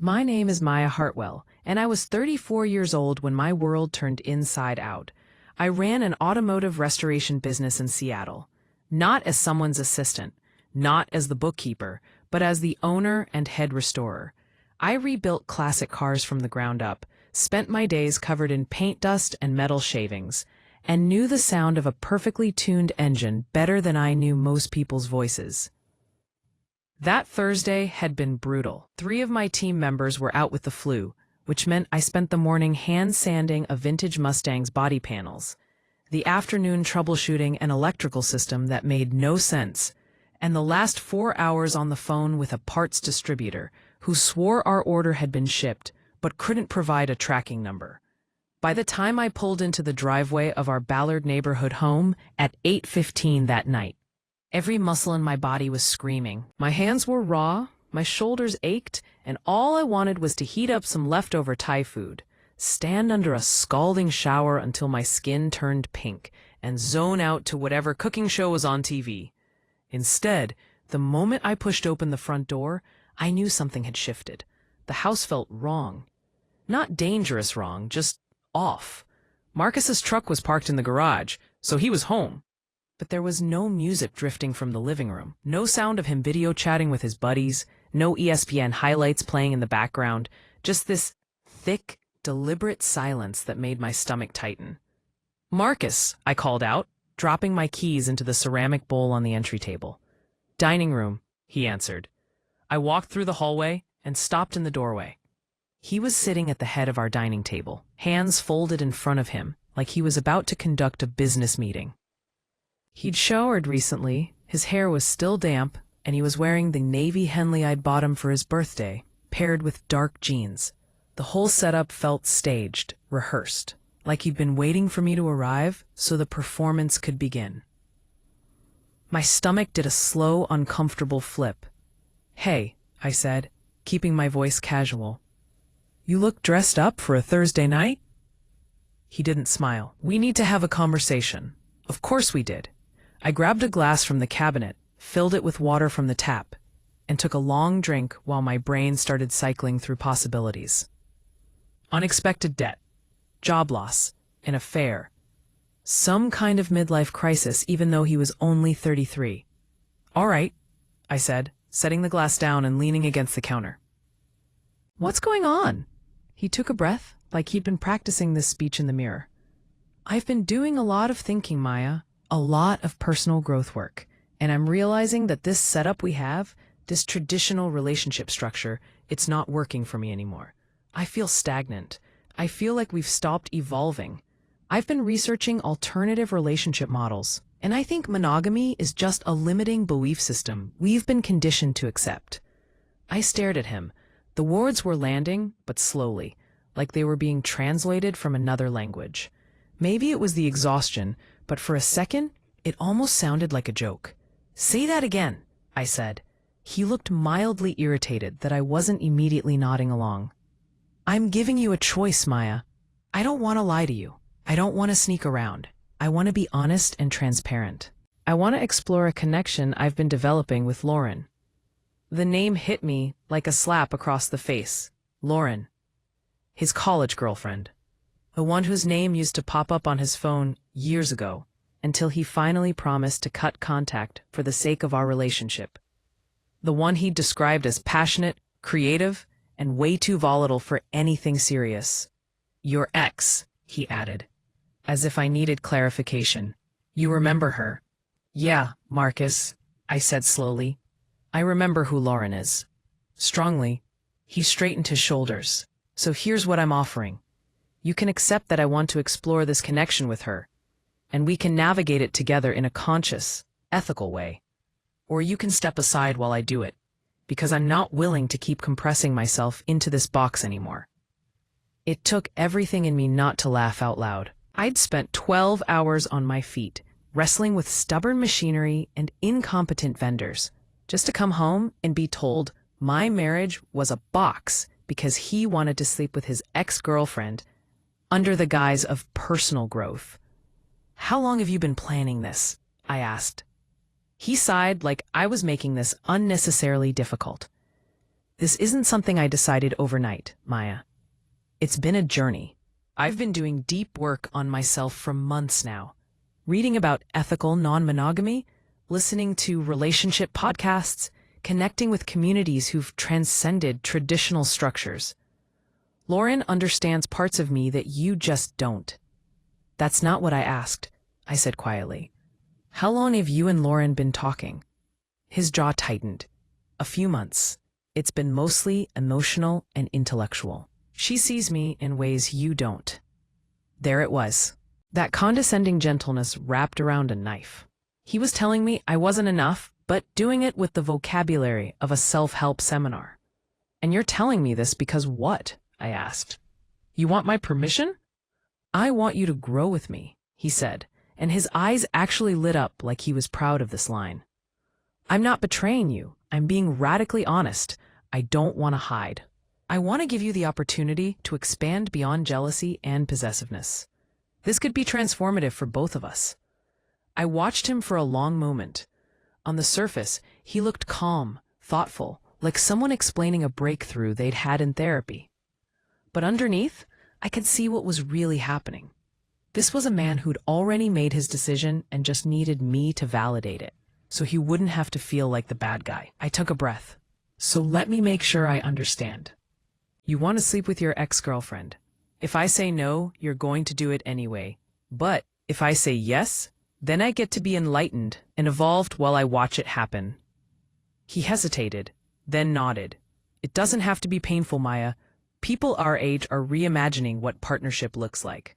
My name is Maya Hartwell, and I was 34 years old when my world turned inside out. I ran an automotive restoration business in Seattle, not as someone's assistant, not as the bookkeeper, but as the owner and head restorer. I rebuilt classic cars from the ground up, spent my days covered in paint dust and metal shavings, and knew the sound of a perfectly tuned engine better than I knew most people's voices. That Thursday had been brutal. 3 of my team members were out with the flu, which meant I spent the morning hand-sanding a vintage Mustang's body panels, the afternoon troubleshooting an electrical system that made no sense, and the last 4 hours on the phone with a parts distributor who swore our order had been shipped but couldn't provide a tracking number. By the time I pulled into the driveway of our Ballard neighborhood home at 8:15 that night, every muscle in my body was screaming. My hands were raw, my shoulders ached, and all I wanted was to heat up some leftover Thai food, stand under a scalding shower until my skin turned pink, and zone out to whatever cooking show was on TV. Instead, the moment I pushed open the front door, I knew something had shifted. The house felt wrong. Not dangerous wrong, just off. Marcus's truck was parked in the garage, so he was home. But there was no music drifting from the living room, no sound of him video chatting with his buddies, no ESPN highlights playing in the background, just this thick, deliberate silence that made my stomach tighten. "Marcus," I called out, dropping my keys into the ceramic bowl on the entry table. "Dining room," he answered. I walked through the hallway and stopped in the doorway. He was sitting at the head of our dining table, hands folded in front of him, like he was about to conduct a business meeting. He'd showered recently, his hair was still damp, and he was wearing the navy Henley I'd bought him for his birthday, paired with dark jeans. The whole setup felt staged, rehearsed, like he'd been waiting for me to arrive so the performance could begin. My stomach did a slow, uncomfortable flip. "Hey," I said, keeping my voice casual. "You look dressed up for a Thursday night?" He didn't smile. "We need to have a conversation." Of course we did. I grabbed a glass from the cabinet, filled it with water from the tap, and took a long drink while my brain started cycling through possibilities. Unexpected debt, job loss, an affair, some kind of midlife crisis even though he was only 33. "All right," I said, setting the glass down and leaning against the counter. "What's going on?" He took a breath, like he'd been practicing this speech in the mirror. "I've been doing a lot of thinking, Maya, a lot of personal growth work, and I'm realizing that this setup we have, this traditional relationship structure, it's not working for me anymore. I feel stagnant. I feel like we've stopped evolving. I've been researching alternative relationship models, and I think monogamy is just a limiting belief system we've been conditioned to accept." I stared at him. The words were landing, but slowly, like they were being translated from another language. Maybe it was the exhaustion, but for a second, it almost sounded like a joke. "Say that again," I said. He looked mildly irritated that I wasn't immediately nodding along. "I'm giving you a choice, Maya. I don't want to lie to you. I don't want to sneak around. I want to be honest and transparent. I want to explore a connection I've been developing with Lauren." The name hit me like a slap across the face. Lauren. His college girlfriend. The one whose name used to pop up on his phone years ago, until he finally promised to cut contact for the sake of our relationship. The one he'd described as passionate, creative, and way too volatile for anything serious. "Your ex," he added, as if I needed clarification. "You remember her?" "Yeah, Marcus," I said slowly. "I remember who Lauren is." Strongly, he straightened his shoulders. "So here's what I'm offering. You can accept that I want to explore this connection with her, and we can navigate it together in a conscious, ethical way. Or you can step aside while I do it, because I'm not willing to keep compressing myself into this box anymore." It took everything in me not to laugh out loud. I'd spent 12 hours on my feet, wrestling with stubborn machinery and incompetent vendors, just to come home and be told my marriage was a box because he wanted to sleep with his ex-girlfriend under the guise of personal growth. "How long have you been planning this?" I asked. He sighed like I was making this unnecessarily difficult. This isn't something I decided overnight, Maya. It's been a journey. I've been doing deep work on myself for months now, reading about ethical non-monogamy, listening to relationship podcasts, connecting with communities who've transcended traditional structures. Lauren understands parts of me that you just don't. That's not what I asked, I said quietly. How long have you and Lauren been talking? His jaw tightened. A few months. It's been mostly emotional and intellectual. She sees me in ways you don't. There it was. That condescending gentleness wrapped around a knife. He was telling me I wasn't enough, but doing it with the vocabulary of a self-help seminar. And you're telling me this because what? I asked. You want my permission? I want you to grow with me, he said, and his eyes actually lit up like he was proud of this line. I'm not betraying you. I'm being radically honest. I don't want to hide. I want to give you the opportunity to expand beyond jealousy and possessiveness. This could be transformative for both of us. I watched him for a long moment. On the surface, he looked calm, thoughtful, like someone explaining a breakthrough they'd had in therapy. But underneath, I could see what was really happening. This was a man who'd already made his decision and just needed me to validate it, so he wouldn't have to feel like the bad guy. I took a breath. So let me make sure I understand. You want to sleep with your ex-girlfriend. If I say no, you're going to do it anyway. But if I say yes, then I get to be enlightened and evolved while I watch it happen. He hesitated, then nodded. It doesn't have to be painful, Maya. People our age are reimagining what partnership looks like.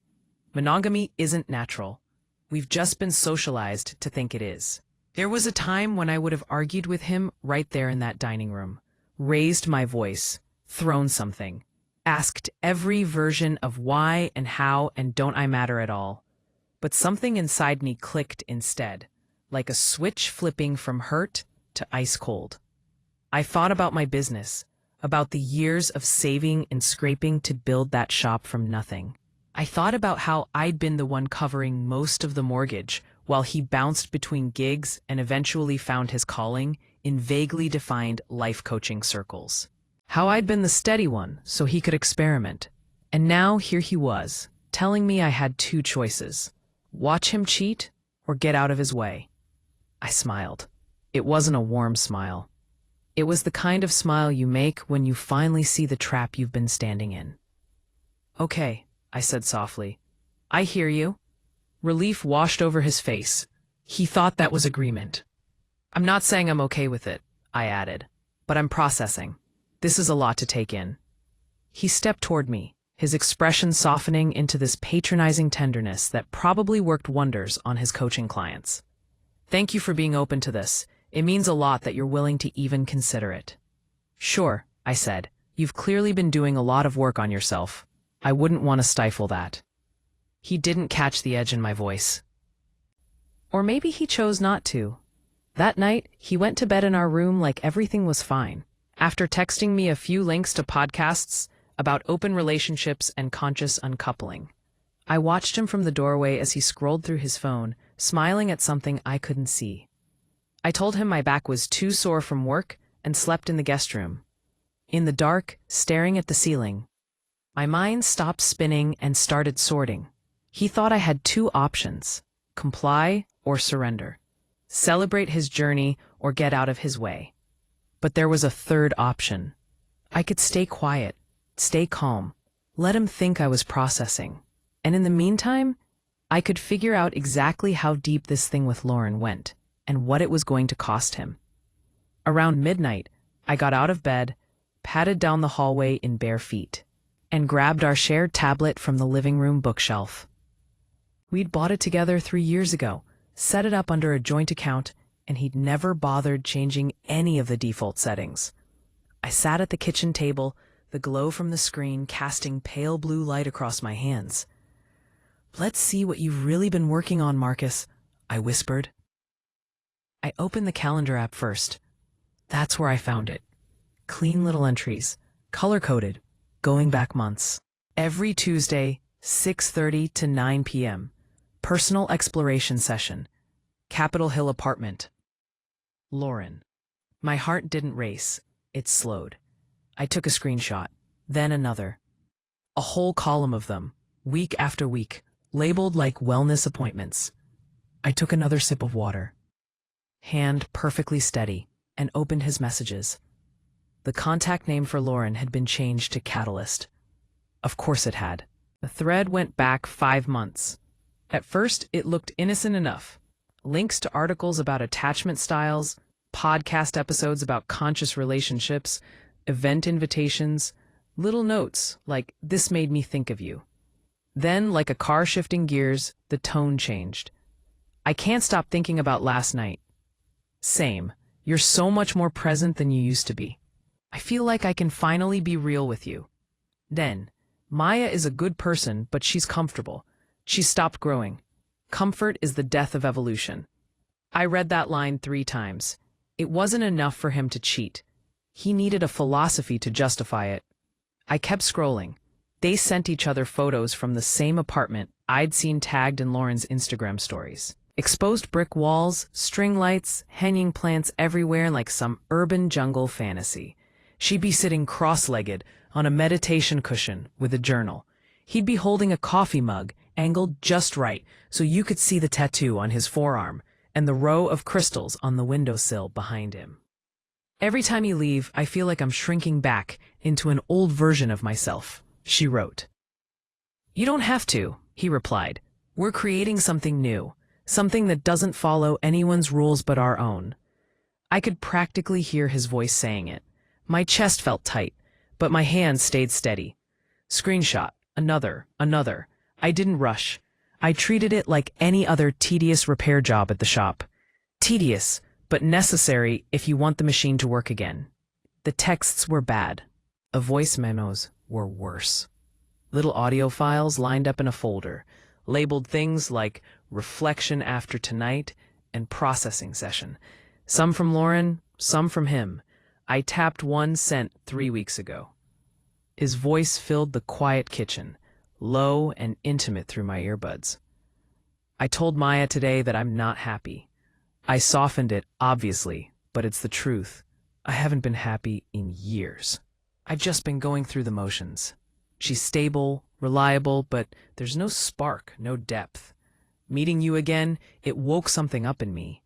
Monogamy isn't natural. We've just been socialized to think it is. There was a time when I would have argued with him right there in that dining room, raised my voice, thrown something, asked every version of why and how and don't I matter at all. But something inside me clicked instead, like a switch flipping from hurt to ice cold. I thought about my business, about the years of saving and scraping to build that shop from nothing. I thought about how I'd been the one covering most of the mortgage while he bounced between gigs and eventually found his calling in vaguely defined life coaching circles. How I'd been the steady one so he could experiment. And now here he was, telling me I had two choices: watch him cheat or get out of his way. I smiled. It wasn't a warm smile. It was the kind of smile you make when you finally see the trap you've been standing in. Okay, I said softly. I hear you. Relief washed over his face. He thought that was agreement. I'm not saying I'm okay with it, I added, but I'm processing. This is a lot to take in. He stepped toward me, his expression softening into this patronizing tenderness that probably worked wonders on his coaching clients. Thank you for being open to this. It means a lot that you're willing to even consider it. Sure, I said. You've clearly been doing a lot of work on yourself. I wouldn't want to stifle that. He didn't catch the edge in my voice. Or maybe he chose not to. That night, he went to bed in our room like everything was fine, after texting me a few links to podcasts about open relationships and conscious uncoupling. I watched him from the doorway as he scrolled through his phone, smiling at something I couldn't see. I told him my back was too sore from work and slept in the guest room. In the dark, staring at the ceiling, my mind stopped spinning and started sorting. He thought I had two options: comply or surrender, celebrate his journey or get out of his way. But there was a third option. I could stay quiet, stay calm, let him think I was processing. And in the meantime, I could figure out exactly how deep this thing with Lauren went and what it was going to cost him. Around midnight, I got out of bed, padded down the hallway in bare feet, and grabbed our shared tablet from the living room bookshelf. We'd bought it together 3 years ago, set it up under a joint account, and he'd never bothered changing any of the default settings. I sat at the kitchen table, the glow from the screen casting pale blue light across my hands. Let's see what you've really been working on, Marcus, I whispered. I opened the calendar app first. That's where I found it. Clean little entries, color-coded, going back months. Every Tuesday, 6:30 to 9 p.m. Personal exploration session. Capitol Hill apartment. Lauren. My heart didn't race. It slowed. I took a screenshot, then another. A whole column of them, week after week, labeled like wellness appointments. I took another sip of water, hand perfectly steady, and opened his messages. The contact name for Lauren had been changed to Catalyst. Of course it had. The thread went back 5 months. At first, it looked innocent enough. Links to articles about attachment styles, podcast episodes about conscious relationships, event invitations, little notes like, "This made me think of you." Then, like a car shifting gears, the tone changed. "I can't stop thinking about last night." "Same. You're so much more present than you used to be. I feel like I can finally be real with you." Then, "Maya is a good person, but she's comfortable. She's stopped growing. Comfort is the death of evolution." I read that line 3 times. It wasn't enough for him to cheat. He needed a philosophy to justify it. I kept scrolling. They sent each other photos from the same apartment I'd seen tagged in Lauren's Instagram stories. Exposed brick walls, string lights, hanging plants everywhere like some urban jungle fantasy. She'd be sitting cross-legged on a meditation cushion with a journal. He'd be holding a coffee mug, angled just right so you could see the tattoo on his forearm and the row of crystals on the windowsill behind him. "Every time you leave, I feel like I'm shrinking back into an old version of myself," she wrote. "You don't have to," he replied. "We're creating something new, something that doesn't follow anyone's rules but our own." I could practically hear his voice saying it. My chest felt tight, but my hands stayed steady. Screenshot, another. I didn't rush. I treated it like any other tedious repair job at the shop. Tedious, but necessary if you want the machine to work again. The texts were bad. The voice memos were worse. Little audio files lined up in a folder, labeled things like reflection after tonight and processing session. Some from Lauren, some from him. I tapped one sent 3 weeks ago. His voice filled the quiet kitchen, low and intimate through my earbuds. "I told Maya today that I'm not happy. I softened it, obviously, but it's the truth. I haven't been happy in years. I've just been going through the motions. She's stable, reliable, but there's no spark, no depth. Meeting you again, it woke something up in me.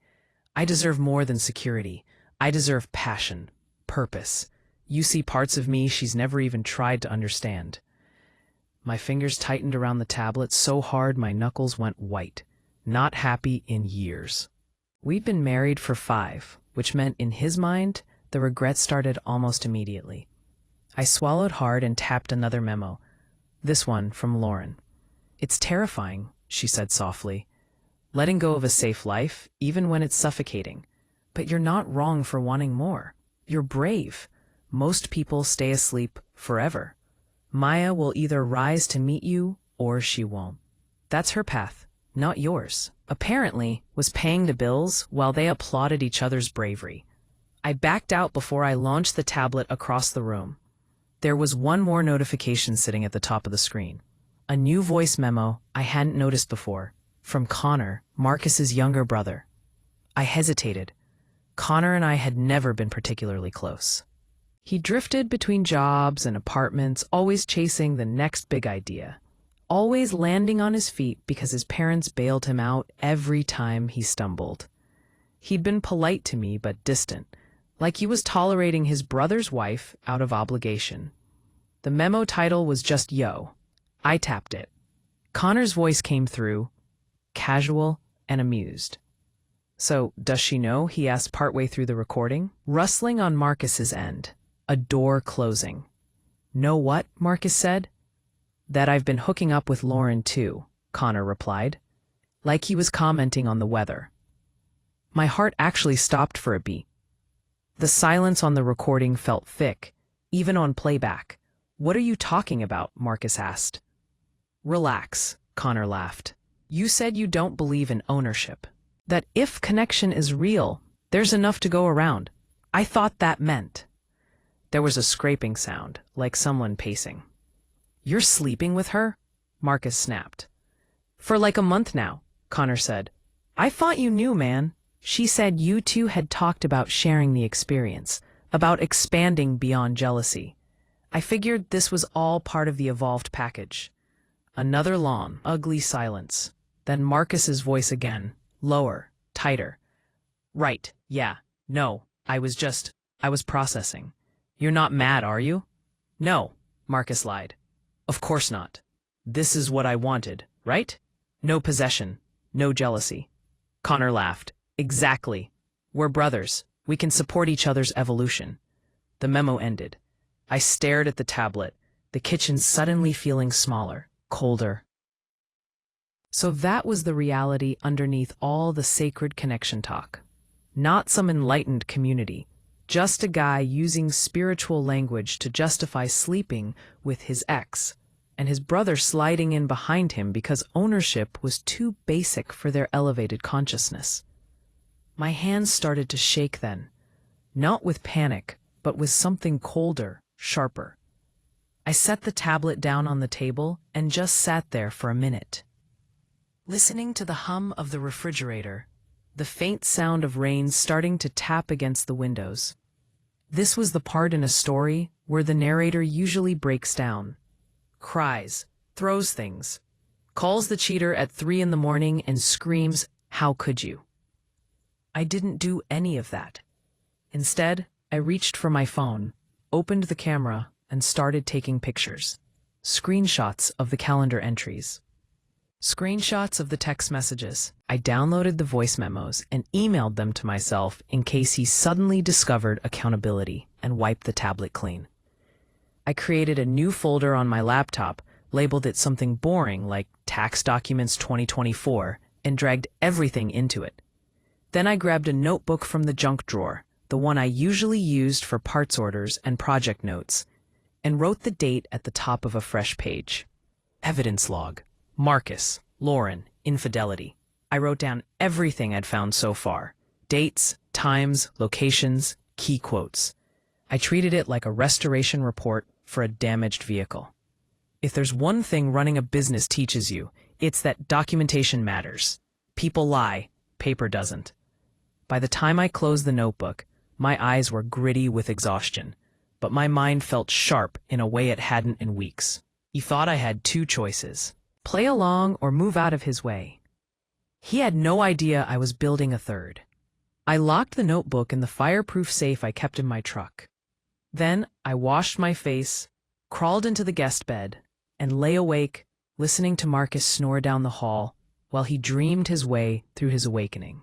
I deserve more than security. I deserve passion, purpose. You see parts of me she's never even tried to understand." My fingers tightened around the tablet so hard my knuckles went white. Not happy in years. We'd been married for 5, which meant in his mind, the regret started almost immediately. I swallowed hard and tapped another memo. This one from Lauren. "It's terrifying," she said softly. "Letting go of a safe life, even when it's suffocating. But you're not wrong for wanting more. You're brave. Most people stay asleep forever. Maya will either rise to meet you or she won't. That's her path, not yours." Apparently, was paying the bills while they applauded each other's bravery. I backed out before I launched the tablet across the room. There was one more notification sitting at the top of the screen. A new voice memo I hadn't noticed before, from Connor, Marcus's younger brother. I hesitated. Connor and I had never been particularly close. He drifted between jobs and apartments, always chasing the next big idea. Always landing on his feet because his parents bailed him out every time he stumbled. He'd been polite to me but distant, like he was tolerating his brother's wife out of obligation. The memo title was just Yo. I tapped it. Connor's voice came through, casual and amused. "So, does she know?" he asked partway through the recording. Rustling on Marcus's end. A door closing. "Know what?" Marcus said. "That I've been hooking up with Lauren too," Connor replied, like he was commenting on the weather. My heart actually stopped for a beat. The silence on the recording felt thick, even on playback. "What are you talking about?" Marcus asked. "Relax," Connor laughed. "You said you don't believe in ownership. That if connection is real, there's enough to go around. I thought that meant." There was a scraping sound, like someone pacing. "You're sleeping with her?" Marcus snapped. "For like a month now," Connor said. "I thought you knew, man." She said you two had talked about sharing the experience, about expanding beyond jealousy. I figured this was all part of the evolved package. Another long, ugly silence. Then Marcus's voice again, lower, tighter. Right, yeah, no, I was processing. You're not mad, are you? No, Marcus lied. Of course not. This is what I wanted, right? No possession, no jealousy. Connor laughed. Exactly. We're brothers. We can support each other's evolution. The memo ended. I stared at the tablet, the kitchen suddenly feeling smaller, colder. So that was the reality underneath all the sacred connection talk. Not some enlightened community, just a guy using spiritual language to justify sleeping with his ex, and his brother sliding in behind him because ownership was too basic for their elevated consciousness. My hands started to shake then, not with panic, but with something colder, sharper. I set the tablet down on the table and just sat there for a minute, listening to the hum of the refrigerator, the faint sound of rain starting to tap against the windows. This was the part in a story where the narrator usually breaks down, cries, throws things, calls the cheater at 3 a.m. and screams, "How could you?" I didn't do any of that. Instead, I reached for my phone, opened the camera, and started taking pictures. Screenshots of the calendar entries. Screenshots of the text messages. I downloaded the voice memos and emailed them to myself in case he suddenly discovered accountability and wiped the tablet clean. I created a new folder on my laptop, labeled it something boring like Tax Documents 2024, and dragged everything into it. Then I grabbed a notebook from the junk drawer, the one I usually used for parts orders and project notes, and wrote the date at the top of a fresh page. Evidence log. Marcus, Lauren, infidelity. I wrote down everything I'd found so far. Dates, times, locations, key quotes. I treated it like a restoration report for a damaged vehicle. If there's one thing running a business teaches you, it's that documentation matters. People lie, paper doesn't. By the time I closed the notebook, my eyes were gritty with exhaustion, but my mind felt sharp in a way it hadn't in weeks. He thought I had two choices: play along or move out of his way. He had no idea I was building a third. I locked the notebook in the fireproof safe I kept in my truck. Then I washed my face, crawled into the guest bed, and lay awake, listening to Marcus snore down the hall while he dreamed his way through his awakening.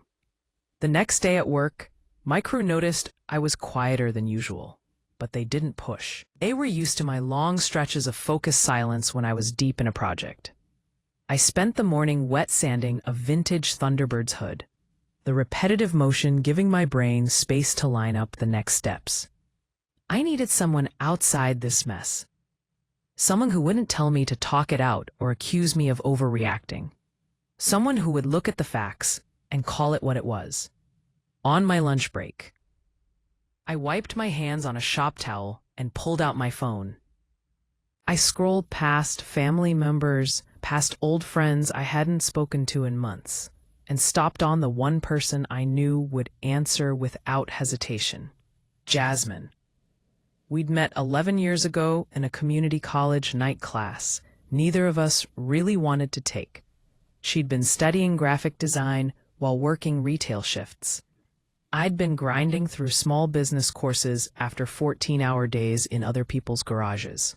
The next day at work, my crew noticed I was quieter than usual, but they didn't push. They were used to my long stretches of focused silence when I was deep in a project. I spent the morning wet sanding a vintage Thunderbird's hood, the repetitive motion giving my brain space to line up the next steps. I needed someone outside this mess. Someone who wouldn't tell me to talk it out or accuse me of overreacting. Someone who would look at the facts and call it what it was. On my lunch break, I wiped my hands on a shop towel and pulled out my phone. I scrolled past family members, past old friends I hadn't spoken to in months, and stopped on the one person I knew would answer without hesitation: Jasmine. We'd met 11 years ago in a community college night class neither of us really wanted to take. She'd been studying graphic design while working retail shifts. I'd been grinding through small business courses after 14-hour days in other people's garages.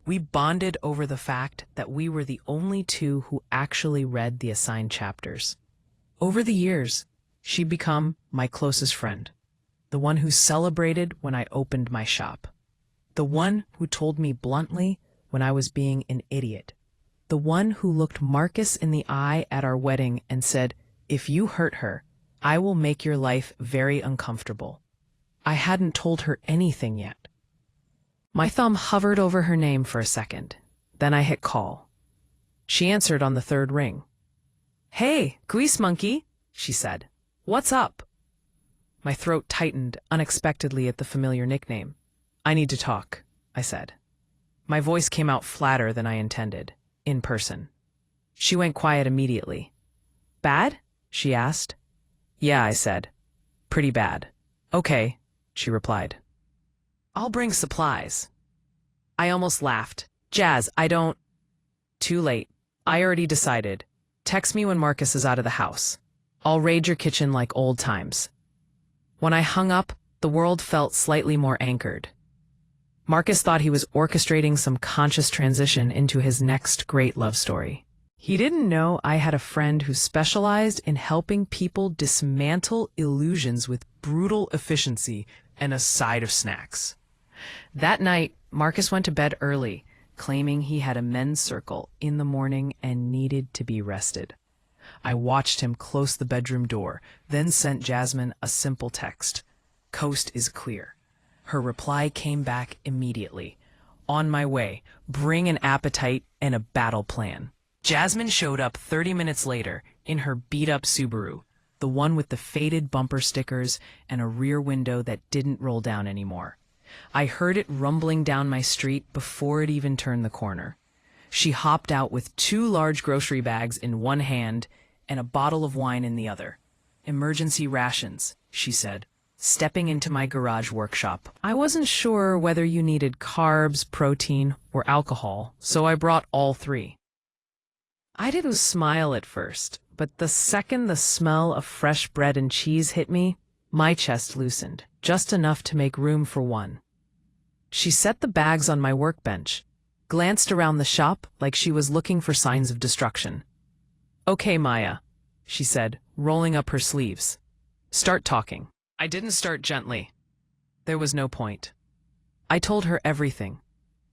We bonded over the fact that we were the only two who actually read the assigned chapters. Over the years, she'd become my closest friend, the one who celebrated when I opened my shop, the one who told me bluntly when I was being an idiot, the one who looked Marcus in the eye at our wedding and said, "If you hurt her, I will make your life very uncomfortable." I hadn't told her anything yet. My thumb hovered over her name for a second. Then I hit call. She answered on the third ring. "Hey, Grease Monkey," she said. "What's up?" My throat tightened unexpectedly at the familiar nickname. "I need to talk," I said. My voice came out flatter than I intended, in person. She went quiet immediately. "Bad?" she asked. "Yeah," I said. "Pretty bad." "Okay," she replied. "I'll bring supplies." I almost laughed. Jazz, I don't. Too late. I already decided. Text me when Marcus is out of the house. I'll raid your kitchen like old times. When I hung up, the world felt slightly more anchored. Marcus thought he was orchestrating some conscious transition into his next great love story. He didn't know I had a friend who specialized in helping people dismantle illusions with brutal efficiency and a side of snacks. That night, Marcus went to bed early, claiming he had a men's circle in the morning and needed to be rested. I watched him close the bedroom door, then sent Jasmine a simple text. Coast is clear. Her reply came back immediately. On my way. Bring an appetite and a battle plan. Jasmine showed up 30 minutes later in her beat-up Subaru, the one with the faded bumper stickers and a rear window that didn't roll down anymore. I heard it rumbling down my street before it even turned the corner. She hopped out with 2 large grocery bags in one hand and a bottle of wine in the other. Emergency rations, she said, stepping into my garage workshop. I wasn't sure whether you needed carbs, protein, or alcohol, so I brought all 3. I didn't smile at first, but the second the smell of fresh bread and cheese hit me, my chest loosened, just enough to make room for one. She set the bags on my workbench, glanced around the shop like she was looking for signs of destruction. Okay, Maya, she said, rolling up her sleeves. Start talking. I didn't start gently. There was no point. I told her everything.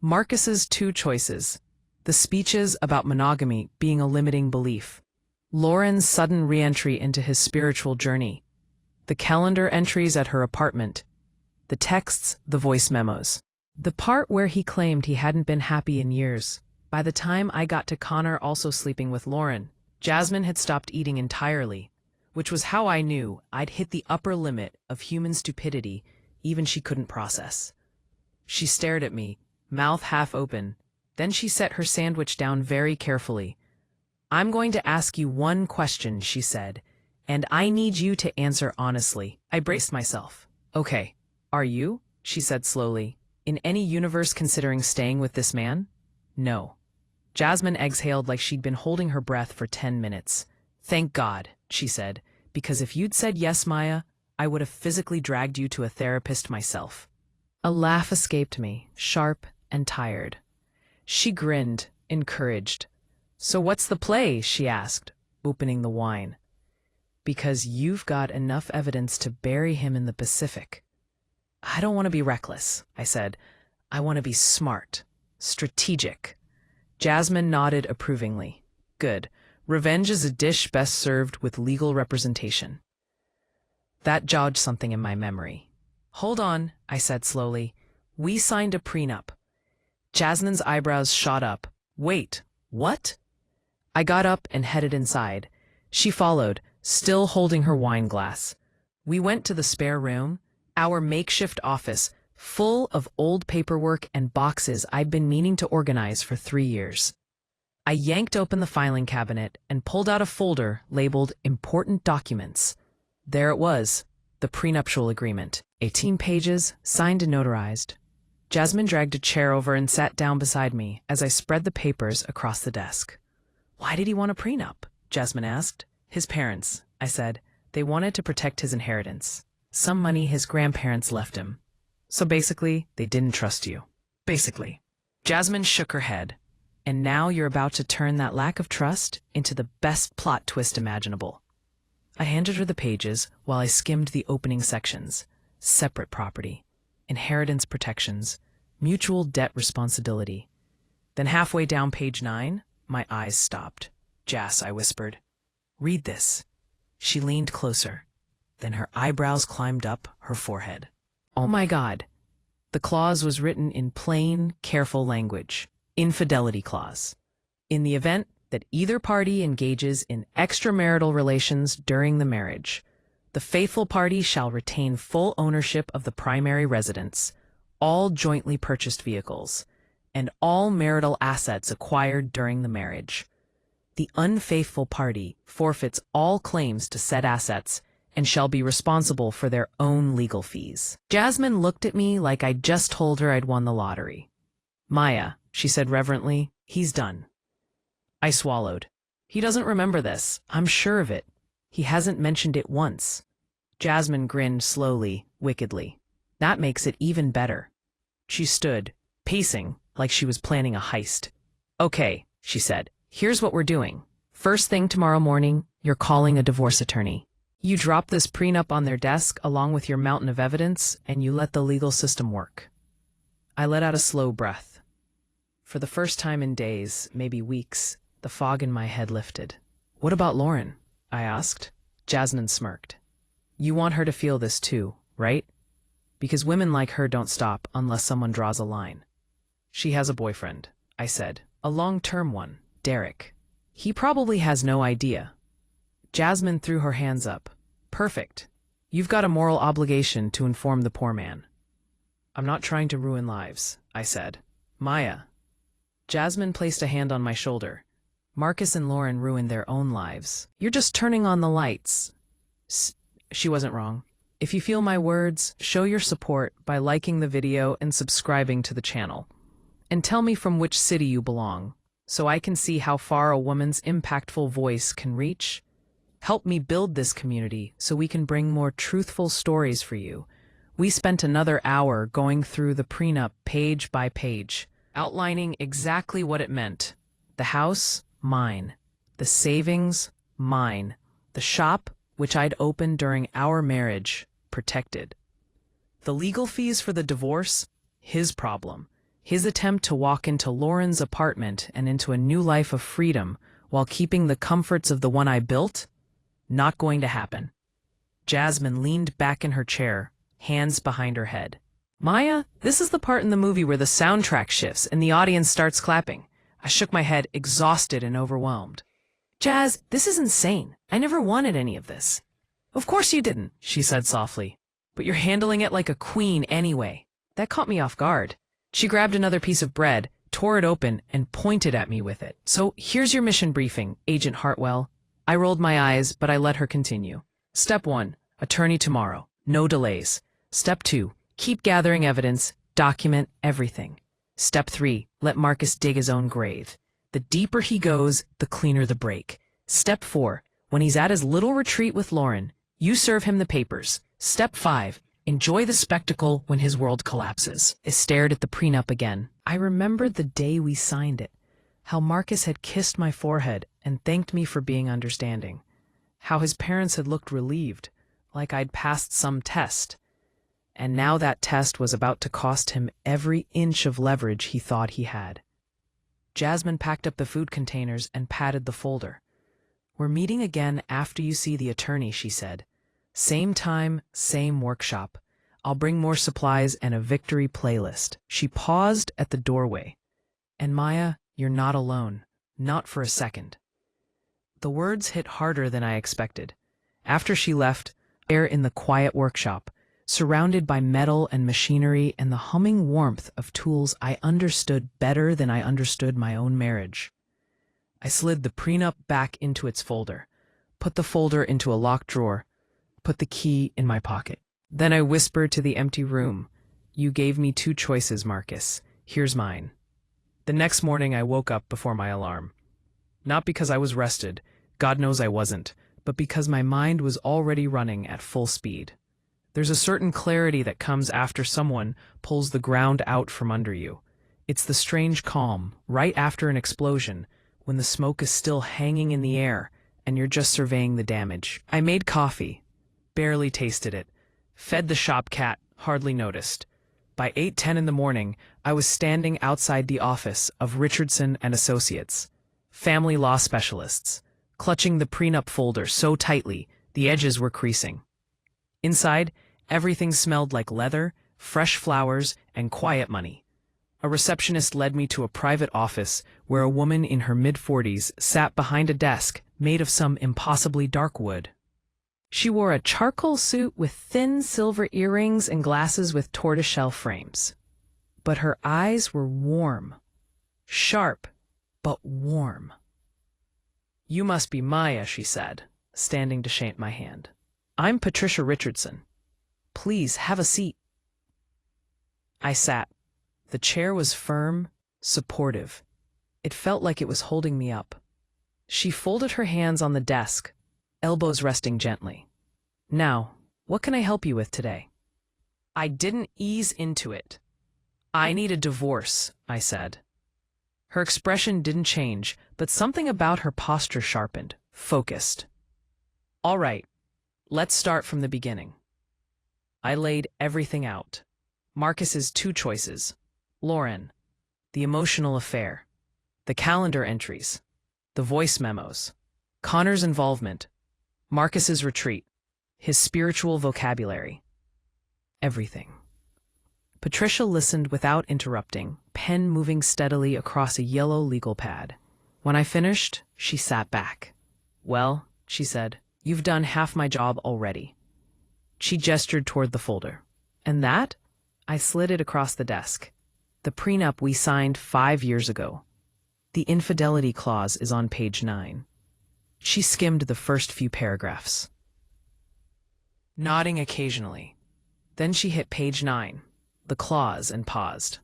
Marcus's 2 choices. The speeches about monogamy being a limiting belief. Lauren's sudden re-entry into his spiritual journey. The calendar entries at her apartment. The texts, the voice memos. The part where he claimed he hadn't been happy in years. By the time I got to Connor also sleeping with Lauren, Jasmine had stopped eating entirely, which was how I knew I'd hit the upper limit of human stupidity even she couldn't process. She stared at me, mouth half open. Then she set her sandwich down very carefully. I'm going to ask you one question, she said, and I need you to answer honestly. I braced myself. Okay, are you, she said slowly, in any universe considering staying with this man? No. Jasmine exhaled like she'd been holding her breath for 10 minutes. Thank God, she said, because if you'd said yes, Maya, I would have physically dragged you to a therapist myself. A laugh escaped me, sharp and tired. She grinned, encouraged. So what's the play? She asked, opening the wine. Because you've got enough evidence to bury him in the Pacific. I don't want to be reckless, I said. I want to be smart, strategic. Jasmine nodded approvingly. Good. Revenge is a dish best served with legal representation. That jogged something in my memory. Hold on, I said slowly. We signed a prenup. Jasmine's eyebrows shot up. Wait, what? I got up and headed inside. She followed, still holding her wine glass. We went to the spare room, our makeshift office, full of old paperwork and boxes I'd been meaning to organize for 3 years. I yanked open the filing cabinet and pulled out a folder labeled Important Documents. There it was, the prenuptial agreement. 18 pages, signed and notarized. Jasmine dragged a chair over and sat down beside me as I spread the papers across the desk. Why did he want a prenup? Jasmine asked. His parents, I said. They wanted to protect his inheritance. Some money his grandparents left him. So basically, they didn't trust you. Basically. Jasmine shook her head. And now you're about to turn that lack of trust into the best plot twist imaginable. I handed her the pages while I skimmed the opening sections. Separate property. Inheritance protections, mutual debt responsibility. Then halfway down page 9, my eyes stopped. Jas, I whispered. Read this. She leaned closer. Then her eyebrows climbed up her forehead. Oh my God. The clause was written in plain, careful language. Infidelity clause. In the event that either party engages in extramarital relations during the marriage, the faithful party shall retain full ownership of the primary residence, all jointly purchased vehicles, and all marital assets acquired during the marriage. The unfaithful party forfeits all claims to said assets and shall be responsible for their own legal fees. Jasmine looked at me like I'd just told her I'd won the lottery. Maya, she said reverently, he's done. I swallowed. He doesn't remember this. I'm sure of it. He hasn't mentioned it once. Jasmine grinned slowly, wickedly. That makes it even better. She stood, pacing, like she was planning a heist. Okay, she said, here's what we're doing. First thing tomorrow morning, you're calling a divorce attorney. You drop this prenup on their desk along with your mountain of evidence, and you let the legal system work. I let out a slow breath. For the first time in days, maybe weeks, the fog in my head lifted. What about Lauren? I asked. Jasmine smirked. You want her to feel this too, right? Because women like her don't stop unless someone draws a line. She has a boyfriend, I said. A long-term one, Derek. He probably has no idea. Jasmine threw her hands up. Perfect. You've got a moral obligation to inform the poor man. I'm not trying to ruin lives, I said. Maya. Jasmine placed a hand on my shoulder. Marcus and Lauren ruined their own lives. You're just turning on the lights. She wasn't wrong. If you feel my words, show your support by liking the video and subscribing to the channel. And tell me from which city you belong, so I can see how far a woman's impactful voice can reach. Help me build this community so we can bring more truthful stories for you. We spent another hour going through the prenup page by page, outlining exactly what it meant. The house, mine. The savings, mine. The shop, which I'd opened during our marriage, protected. The legal fees for the divorce, his problem. His attempt to walk into Lauren's apartment and into a new life of freedom while keeping the comforts of the one I built? Not going to happen. Jasmine leaned back in her chair, hands behind her head. Maya, this is the part in the movie where the soundtrack shifts and the audience starts clapping. I shook my head, exhausted and overwhelmed. Jazz, this is insane. I never wanted any of this. Of course you didn't, she said softly. But you're handling it like a queen anyway. That caught me off guard. She grabbed another piece of bread, tore it open, and pointed at me with it. So here's your mission briefing, Agent Hartwell. I rolled my eyes, but I let her continue. Step 1, attorney tomorrow. No delays. Step 2, keep gathering evidence, document everything. Step 3, let Marcus dig his own grave. The deeper he goes, the cleaner the break. Step 4, when he's at his little retreat with Lauren, you serve him the papers. Step 5, enjoy the spectacle when his world collapses. I stared at the prenup again. I remembered the day we signed it, how Marcus had kissed my forehead and thanked me for being understanding, how his parents had looked relieved, like I'd passed some test. And now that test was about to cost him every inch of leverage he thought he had. Jasmine packed up the food containers and patted the folder. We're meeting again after you see the attorney, she said. Same time, same workshop. I'll bring more supplies and a victory playlist. She paused at the doorway. And Maya, you're not alone. Not for a second. The words hit harder than I expected. After she left, there in the quiet workshop, surrounded by metal and machinery and the humming warmth of tools I understood better than I understood my own marriage. I slid the prenup back into its folder, put the folder into a locked drawer, put the key in my pocket. Then I whispered to the empty room, "You gave me 2 choices, Marcus. Here's mine." The next morning I woke up before my alarm. Not because I was rested, God knows I wasn't, but because my mind was already running at full speed. There's a certain clarity that comes after someone pulls the ground out from under you. It's the strange calm, right after an explosion, when the smoke is still hanging in the air and you're just surveying the damage. I made coffee, barely tasted it, fed the shop cat, hardly noticed. By 8:10 in the morning, I was standing outside the office of Richardson and Associates, family law specialists, clutching the prenup folder so tightly the edges were creasing. Inside, everything smelled like leather, fresh flowers, and quiet money. A receptionist led me to a private office where a woman in her mid-40s sat behind a desk made of some impossibly dark wood. She wore a charcoal suit with thin silver earrings and glasses with tortoiseshell frames. But her eyes were warm. Sharp, but warm. "You must be Maya," she said, standing to shake my hand. "I'm Patricia Richardson. Please have a seat." I sat. The chair was firm, supportive. It felt like it was holding me up. She folded her hands on the desk, elbows resting gently. Now, what can I help you with today? I didn't ease into it. I need a divorce, I said. Her expression didn't change, but something about her posture sharpened, focused. All right, let's start from the beginning. I laid everything out. Marcus's two choices. Lauren, the emotional affair, the calendar entries, the voice memos, Connor's involvement, Marcus's retreat, his spiritual vocabulary. Everything. Patricia listened without interrupting, pen moving steadily across a yellow legal pad. When I finished, she sat back. Well, she said, you've done half my job already. She gestured toward the folder. And that? I slid it across the desk. The prenup we signed 5 years ago. The infidelity clause is on page 9. She skimmed the first few paragraphs, nodding occasionally. Then she hit page 9, the clause, and paused.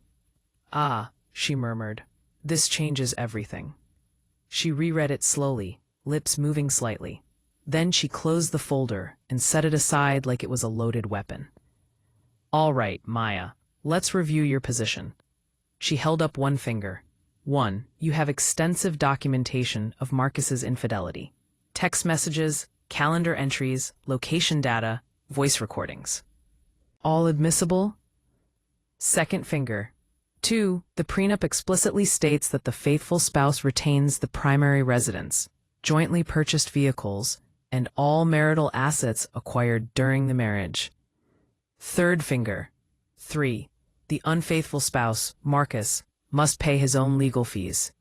Ah, she murmured, this changes everything. She reread it slowly, lips moving slightly. Then she closed the folder and set it aside like it was a loaded weapon. All right, Maya, let's review your position. She held up one finger. 1. You have extensive documentation of Marcus's infidelity. Text messages, calendar entries, location data, voice recordings. All admissible? Second finger. 2. The prenup explicitly states that the faithful spouse retains the primary residence, jointly purchased vehicles, and all marital assets acquired during the marriage. Third finger. 3. The unfaithful spouse, Marcus, must pay his own legal fees.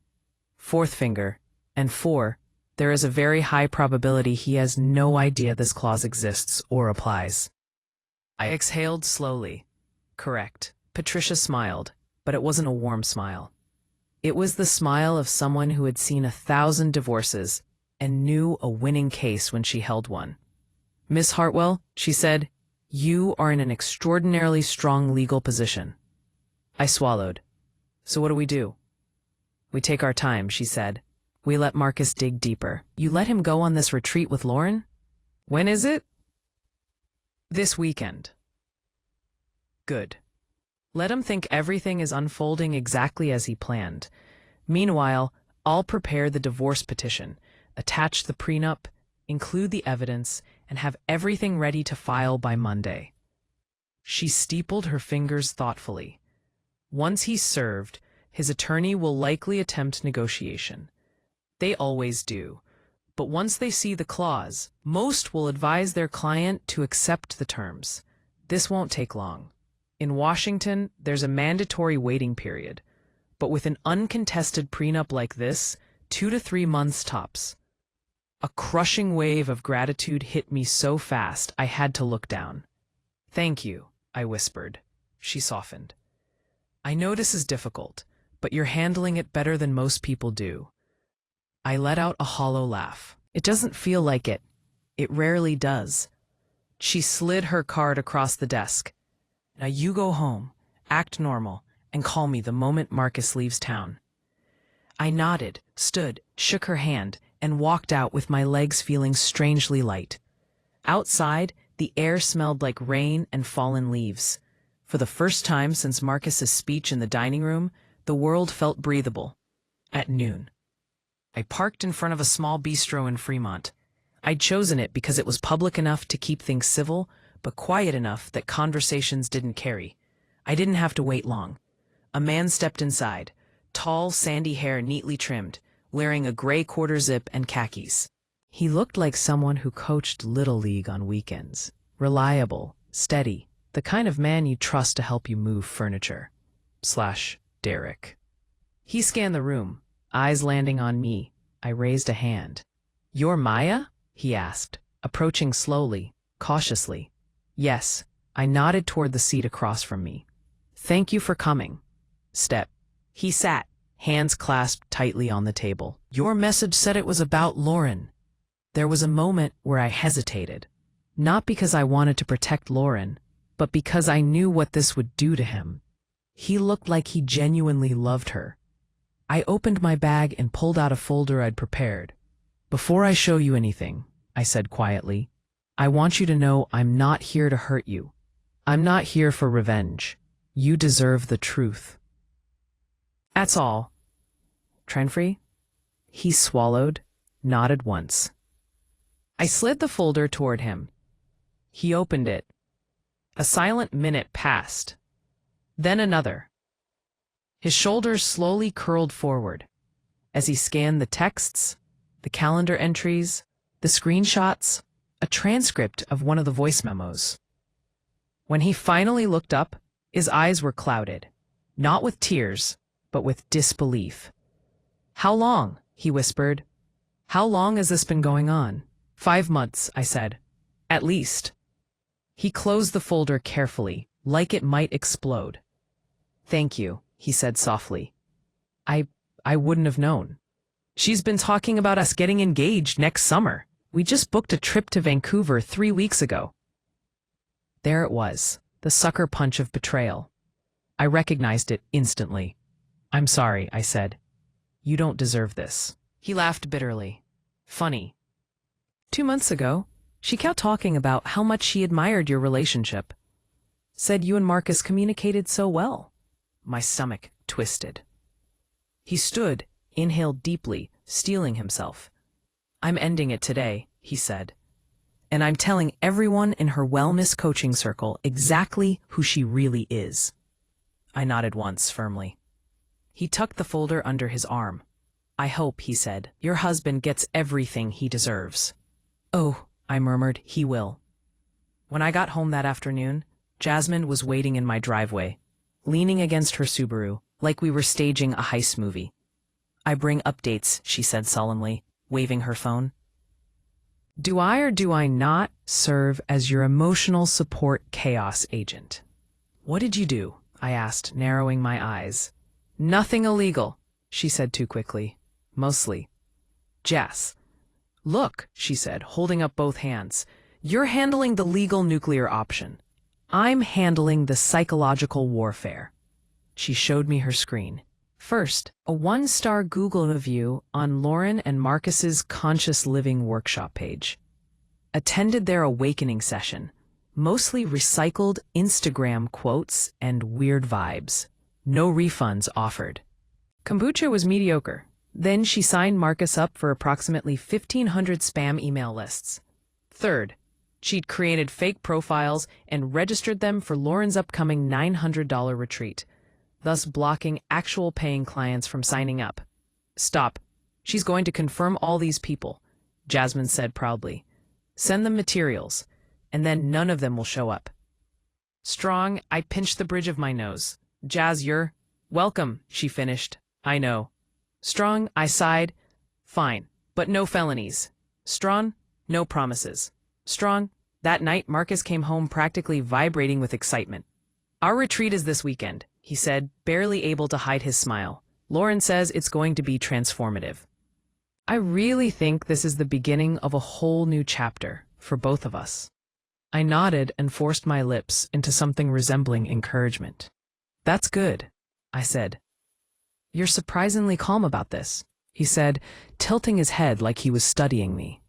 Fourth finger. And 4. There is a very high probability he has no idea this clause exists or applies. I exhaled slowly. Correct. Patricia smiled, but it wasn't a warm smile. It was the smile of someone who had seen 1,000 divorces and knew a winning case when she held one. Miss Hartwell, she said, you are in an extraordinarily strong legal position. I swallowed. So what do? We take our time, she said. We let Marcus dig deeper. You let him go on this retreat with Lauren? When is it? This weekend. Good. Let him think everything is unfolding exactly as he planned. Meanwhile, I'll prepare the divorce petition, attach the prenup, include the evidence, and have everything ready to file by Monday. She steepled her fingers thoughtfully. Once he's served, his attorney will likely attempt negotiation. They always do. But once they see the clause, most will advise their client to accept the terms. This won't take long. In Washington, there's a mandatory waiting period. But with an uncontested prenup like this, 2 to 3 months tops. A crushing wave of gratitude hit me so fast I had to look down. Thank you, I whispered. She softened. I know this is difficult, but you're handling it better than most people do. I let out a hollow laugh. It doesn't feel like it. It rarely does. She slid her card across the desk. Now you go home, act normal, and call me the moment Marcus leaves town. I nodded, stood, shook her hand, and walked out with my legs feeling strangely light. Outside, the air smelled like rain and fallen leaves. For the first time since Marcus's speech in the dining room, the world felt breathable. At noon. I parked in front of a small bistro in Fremont. I'd chosen it because it was public enough to keep things civil, but quiet enough that conversations didn't carry. I didn't have to wait long. A man stepped inside, tall, sandy hair neatly trimmed, wearing a gray quarter zip and khakis. He looked like someone who coached Little League on weekends. Reliable, steady, the kind of man you trust to help you move furniture. Derek. He scanned the room, eyes landing on me. I raised a hand. You're Maya? He asked, approaching slowly, cautiously. Yes, I nodded toward the seat across from me. Thank you for coming. Step. He sat, hands clasped tightly on the table. Your message said it was about Lauren. There was a moment where I hesitated. Not because I wanted to protect Lauren, but because I knew what this would do to him. He looked like he genuinely loved her, I opened my bag and pulled out a folder I'd prepared. "Before I show you anything," I said quietly, "I want you to know I'm not here to hurt you. I'm not here for revenge. You deserve the truth." "That's all." "Trenfree?" He swallowed, nodded once. I slid the folder toward him. He opened it. A silent minute passed. Then another. His shoulders slowly curled forward as he scanned the texts, the calendar entries, the screenshots, a transcript of one of the voice memos. When he finally looked up, his eyes were clouded, not with tears, but with disbelief. "How long?" he whispered. "How long has this been going on?" "5 months," I said. "At least." He closed the folder carefully, like it might explode. "Thank you," he said softly. I wouldn't have known. She's been talking about us getting engaged next summer. We just booked a trip to Vancouver 3 weeks ago." There it was, the sucker punch of betrayal. I recognized it instantly. "I'm sorry," I said. "You don't deserve this." He laughed bitterly. "Funny. 2 months ago, she kept talking about how much she admired your relationship. Said you and Marcus communicated so well." My stomach twisted. He stood, inhaled deeply, steeling himself. "I'm ending it today," he said. "And I'm telling everyone in her wellness coaching circle exactly who she really is." I nodded once, firmly. He tucked the folder under his arm. "I hope," he said, "your husband gets everything he deserves." "Oh," I murmured, "he will." When I got home that afternoon, Jasmine was waiting in my driveway, leaning against her Subaru, like we were staging a heist movie. "I bring updates," she said sullenly, waving her phone. "Do I or do I not serve as your emotional support chaos agent?" "What did you do?" I asked, narrowing my eyes. "Nothing illegal," she said too quickly. "Mostly." "Jess." "Look," she said, holding up both hands. "You're handling the legal nuclear option. I'm handling the psychological warfare." She showed me her screen. First, a 1-star Google review on Lauren and Marcus's Conscious Living Workshop page. Attended their awakening session. Mostly recycled Instagram quotes and weird vibes. No refunds offered. Kombucha was mediocre. Then she signed Marcus up for approximately 1,500 spam email lists. Third, she'd created fake profiles and registered them for Lauren's upcoming $900 retreat, thus blocking actual paying clients from signing up. "Stop. She's going to confirm all these people," Jasmine said proudly. "Send them materials, and then none of them will show up." Strong, I pinched the bridge of my nose. "Jazz, you're welcome," she finished. "I know." Strong, I sighed. "Fine, but no felonies." Strong, "No promises." Strong, that night Marcus came home practically vibrating with excitement. "Our retreat is this weekend," he said, barely able to hide his smile. "Lauren says it's going to be transformative." I really think this is the beginning of a whole new chapter for both of us. I nodded and forced my lips into something resembling encouragement. "That's good," I said. "You're surprisingly calm about this," he said, tilting his head like he was studying me.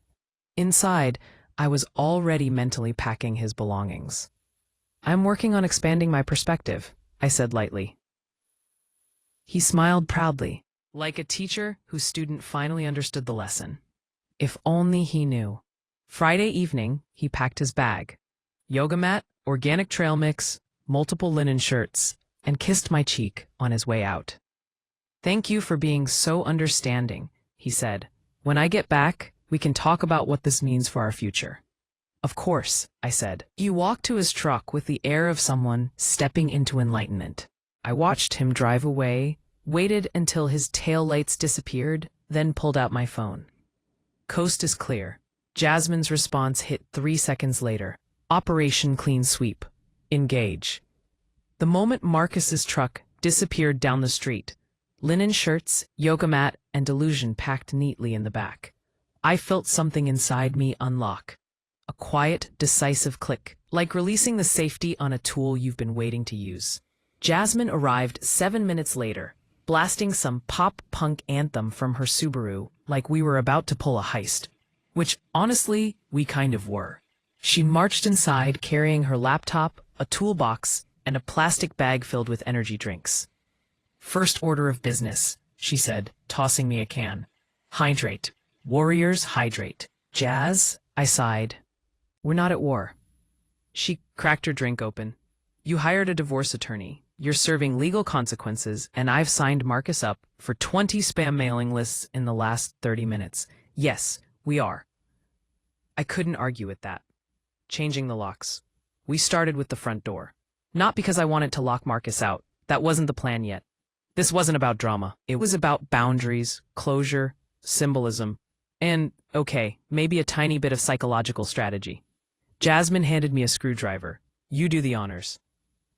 Inside, I was already mentally packing his belongings. "I'm working on expanding my perspective," I said lightly. He smiled proudly, like a teacher whose student finally understood the lesson. If only he knew. Friday evening, he packed his bag. Yoga mat, organic trail mix, multiple linen shirts, and kissed my cheek on his way out. "Thank you for being so understanding," he said. "When I get back, we can talk about what this means for our future." "Of course," I said. He walked to his truck with the air of someone stepping into enlightenment. I watched him drive away, waited until his taillights disappeared, then pulled out my phone. "Coast is clear." Jasmine's response hit 3 seconds later. "Operation Clean Sweep. Engage." The moment Marcus's truck disappeared down the street, linen shirts, yoga mat, and delusion packed neatly in the back, I felt something inside me unlock. A quiet, decisive click, like releasing the safety on a tool you've been waiting to use. Jasmine arrived 7 minutes later, blasting some pop-punk anthem from her Subaru like we were about to pull a heist. Which, honestly, we kind of were. She marched inside carrying her laptop, a toolbox, and a plastic bag filled with energy drinks. "First order of business," she said, tossing me a can. "Hydrate. Warriors, hydrate." "Jazz?" I sighed. "We're not at war." She cracked her drink open. "You hired a divorce attorney. You're serving legal consequences, and I've signed Marcus up for 20 spam mailing lists in the last 30 minutes. Yes, we are." I couldn't argue with that. Changing the locks. We started with the front door. Not because I wanted to lock Marcus out. That wasn't the plan yet. This wasn't about drama. It was about boundaries, closure, symbolism, and, okay, maybe a tiny bit of psychological strategy. Jasmine handed me a screwdriver. "You do the honors."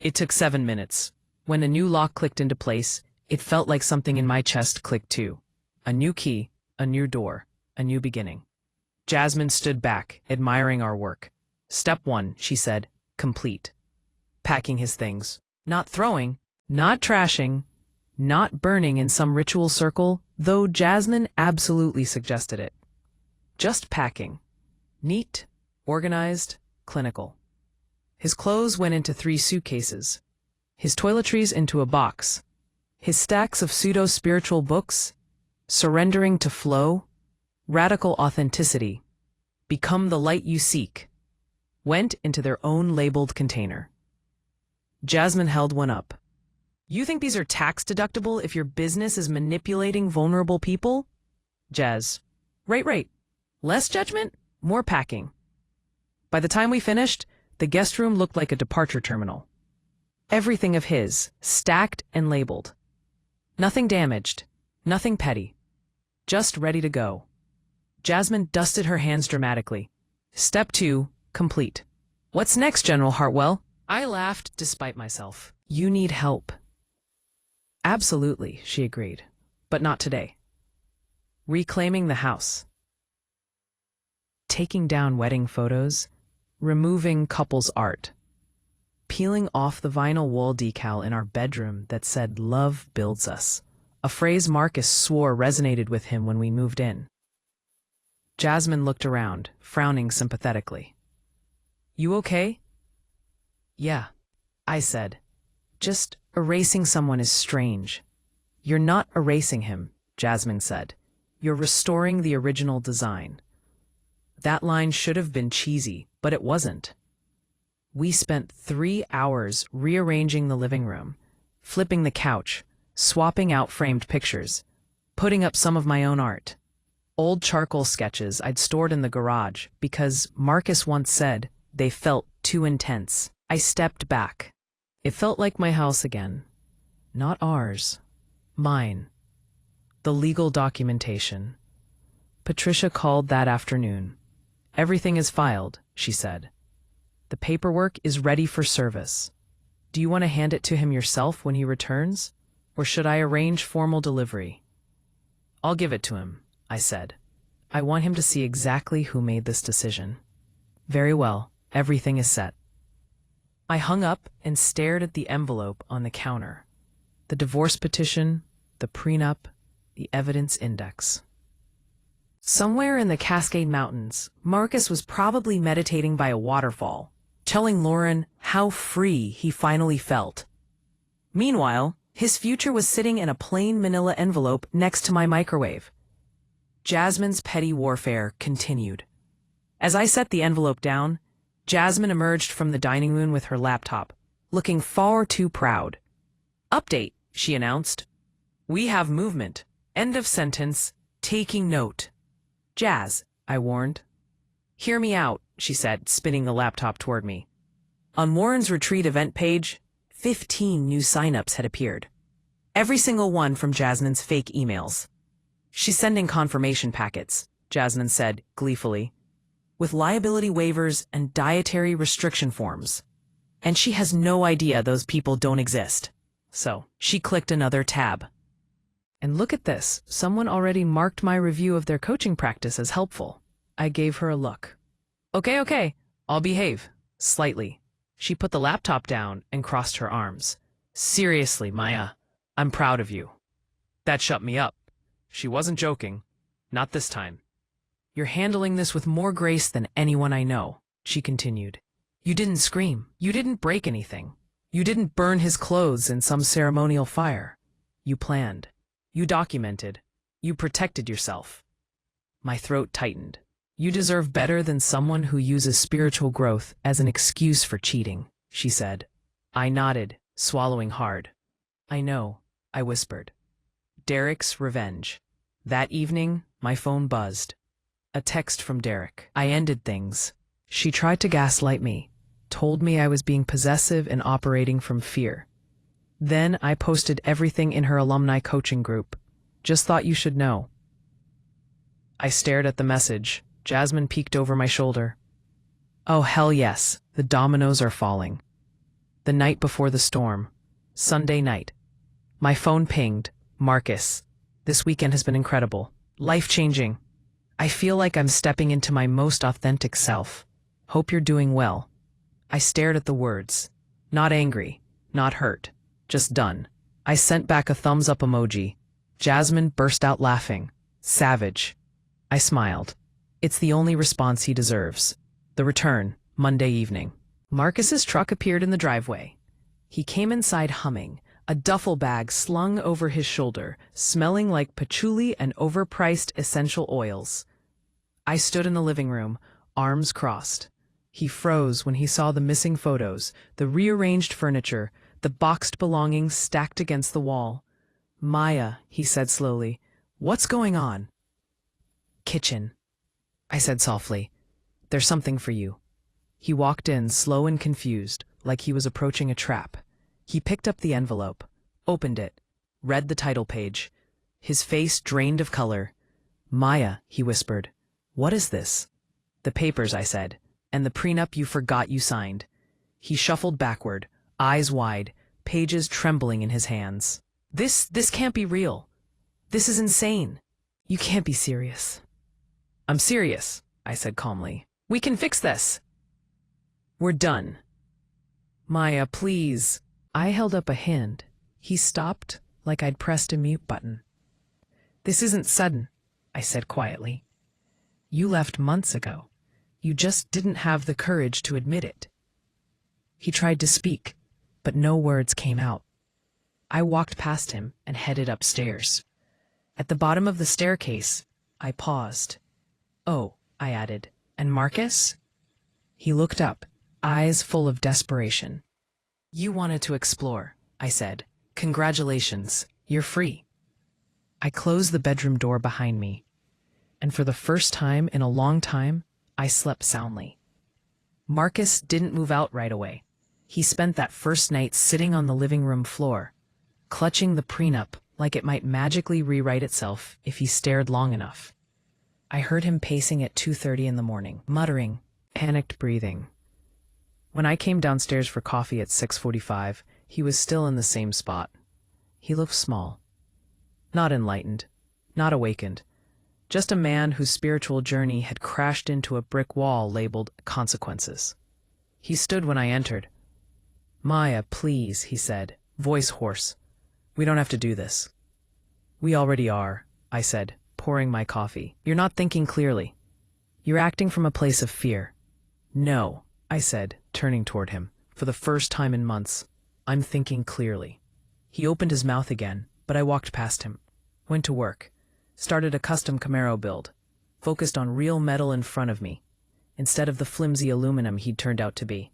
It took 7 minutes. When a new lock clicked into place, it felt like something in my chest clicked too. A new key, a new door, a new beginning. Jasmine stood back, admiring our work. "Step 1, she said, complete." Packing his things. Not throwing, not trashing, not burning in some ritual circle, though Jasmine absolutely suggested it. Just packing. Neat, organized, clinical. His clothes went into 3 suitcases. His toiletries into a box. His stacks of pseudo-spiritual books, surrendering to flow, radical authenticity, become the light you seek, went into their own labeled container. Jasmine held one up. "You think these are tax deductible if your business is manipulating vulnerable people?" Jazz. Right. Less judgment, more packing." By the time we finished, the guest room looked like a departure terminal. Everything of his, stacked and labeled. Nothing damaged, nothing petty. Just ready to go. Jasmine dusted her hands dramatically. "Step 2, complete." "What's next, General Hartwell?" I laughed despite myself. "You need help." "Absolutely," she agreed. "But not today." Reclaiming the house. Taking down wedding photos. Removing couples art. Peeling off the vinyl wall decal in our bedroom that said "Love builds us," a phrase Marcus swore resonated with him when we moved in. Jasmine looked around, frowning sympathetically. "You okay?" "Yeah," I said. "Just erasing someone is strange." "You're not erasing him," Jasmine said. "You're restoring the original design." That line should have been cheesy, but it wasn't. We spent 3 hours rearranging the living room, flipping the couch, swapping out framed pictures, putting up some of my own art. Old charcoal sketches I'd stored in the garage because Marcus once said they felt too intense. I stepped back. It felt like my house again. Not ours. Mine. The legal documentation. Patricia called that afternoon. "Everything is filed," she said. "The paperwork is ready for service. Do you want to hand it to him yourself when he returns? Or should I arrange formal delivery?" "I'll give it to him," I said. "I want him to see exactly who made this decision." "Very well, everything is set." I hung up and stared at the envelope on the counter. The divorce petition, the prenup, the evidence index. Somewhere in the Cascade Mountains, Marcus was probably meditating by a waterfall, telling Lauren how free he finally felt. Meanwhile, his future was sitting in a plain manila envelope next to my microwave. Jasmine's petty warfare continued. As I set the envelope down, Jasmine emerged from the dining room with her laptop, looking far too proud. "Update," she announced. "We have movement. End of sentence. Taking note." "Jazz," I warned. "Hear me out," she said, spinning the laptop toward me. On Warren's retreat event page, 15 new signups had appeared. Every single one from Jasmine's fake emails. "She's sending confirmation packets," Jasmine said gleefully, "with liability waivers and dietary restriction forms. And she has no idea those people don't exist." So she clicked another tab. "And look at this, someone already marked my review of their coaching practice as helpful." I gave her a look. Okay, I'll behave. Slightly. She put the laptop down and crossed her arms. "Seriously, Maya, I'm proud of you." That shut me up. She wasn't joking. Not this time. You're handling this with more grace than anyone I know, she continued. You didn't scream. You didn't break anything. You didn't burn his clothes in some ceremonial fire. You planned. You documented. You protected yourself. My throat tightened. You deserve better than someone who uses spiritual growth as an excuse for cheating, she said. I nodded, swallowing hard. I know, I whispered. Derek's revenge. That evening, my phone buzzed. A text from Derek. I ended things. She tried to gaslight me, told me I was being possessive and operating from fear. Then I posted everything in her alumni coaching group. Just thought you should know. I stared at the message. Jasmine peeked over my shoulder. Oh, hell yes, the dominoes are falling. The night before the storm. Sunday night. My phone pinged. Marcus. This weekend has been incredible. Life-changing. I feel like I'm stepping into my most authentic self. Hope you're doing well. I stared at the words. Not angry. Not hurt. Just done. I sent back a thumbs-up emoji. Jasmine burst out laughing. Savage. I smiled. It's the only response he deserves. The return, Monday evening. Marcus's truck appeared in the driveway. He came inside humming, a duffel bag slung over his shoulder, smelling like patchouli and overpriced essential oils. I stood in the living room, arms crossed. He froze when he saw the missing photos, the rearranged furniture, the boxed belongings stacked against the wall. Maya, he said slowly, what's going on? Kitchen. I said softly, there's something for you. He walked in, slow and confused, like he was approaching a trap. He picked up the envelope, opened it, read the title page. His face drained of color. Maya, he whispered, what is this? The papers, I said, and the prenup you forgot you signed. He shuffled backward, eyes wide, pages trembling in his hands. This can't be real. This is insane. You can't be serious. I'm serious, I said calmly. We can fix this. We're done. Maya, please. I held up a hand. He stopped like I'd pressed a mute button. This isn't sudden, I said quietly. You left months ago. You just didn't have the courage to admit it. He tried to speak, but no words came out. I walked past him and headed upstairs. At the bottom of the staircase, I paused. Oh, I added, and Marcus? He looked up, eyes full of desperation. You wanted to explore, I said. Congratulations, you're free. I closed the bedroom door behind me, and for the first time in a long time, I slept soundly. Marcus didn't move out right away. He spent that first night sitting on the living room floor, clutching the prenup like it might magically rewrite itself if he stared long enough. I heard him pacing at 2:30 in the morning, muttering, panicked breathing. When I came downstairs for coffee at 6:45, he was still in the same spot. He looked small. Not enlightened, not awakened. Just a man whose spiritual journey had crashed into a brick wall labeled consequences. He stood when I entered. Maya, please, he said, voice hoarse. We don't have to do this. We already are, I said, pouring my coffee. You're not thinking clearly. You're acting from a place of fear. No, I said, turning toward him. For the first time in months, I'm thinking clearly. He opened his mouth again, but I walked past him. Went to work. Started a custom Camaro build. Focused on real metal in front of me, instead of the flimsy aluminum he'd turned out to be.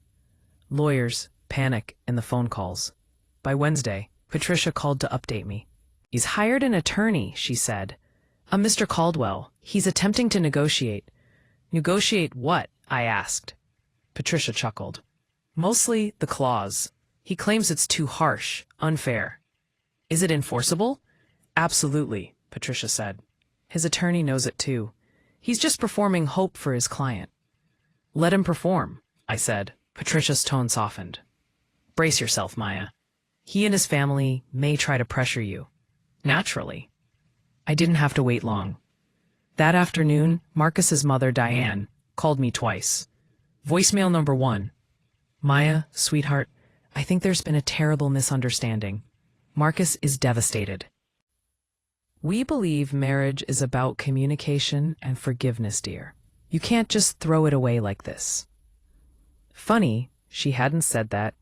Lawyers, panic, and the phone calls. By Wednesday, Patricia called to update me. He's hired an attorney, she said. A Mr. Caldwell. He's attempting to negotiate. Negotiate what? I asked. Patricia chuckled. Mostly the clause. He claims it's too harsh, unfair. Is it enforceable? Absolutely, Patricia said. His attorney knows it too. He's just performing hope for his client. Let him perform, I said. Patricia's tone softened. Brace yourself, Maya. He and his family may try to pressure you. Naturally. I didn't have to wait long. That afternoon, Marcus's mother, Diane, called me twice. Voicemail number 1. Maya, sweetheart, I think there's been a terrible misunderstanding. Marcus is devastated. We believe marriage is about communication and forgiveness, dear. You can't just throw it away like this. Funny, she hadn't said that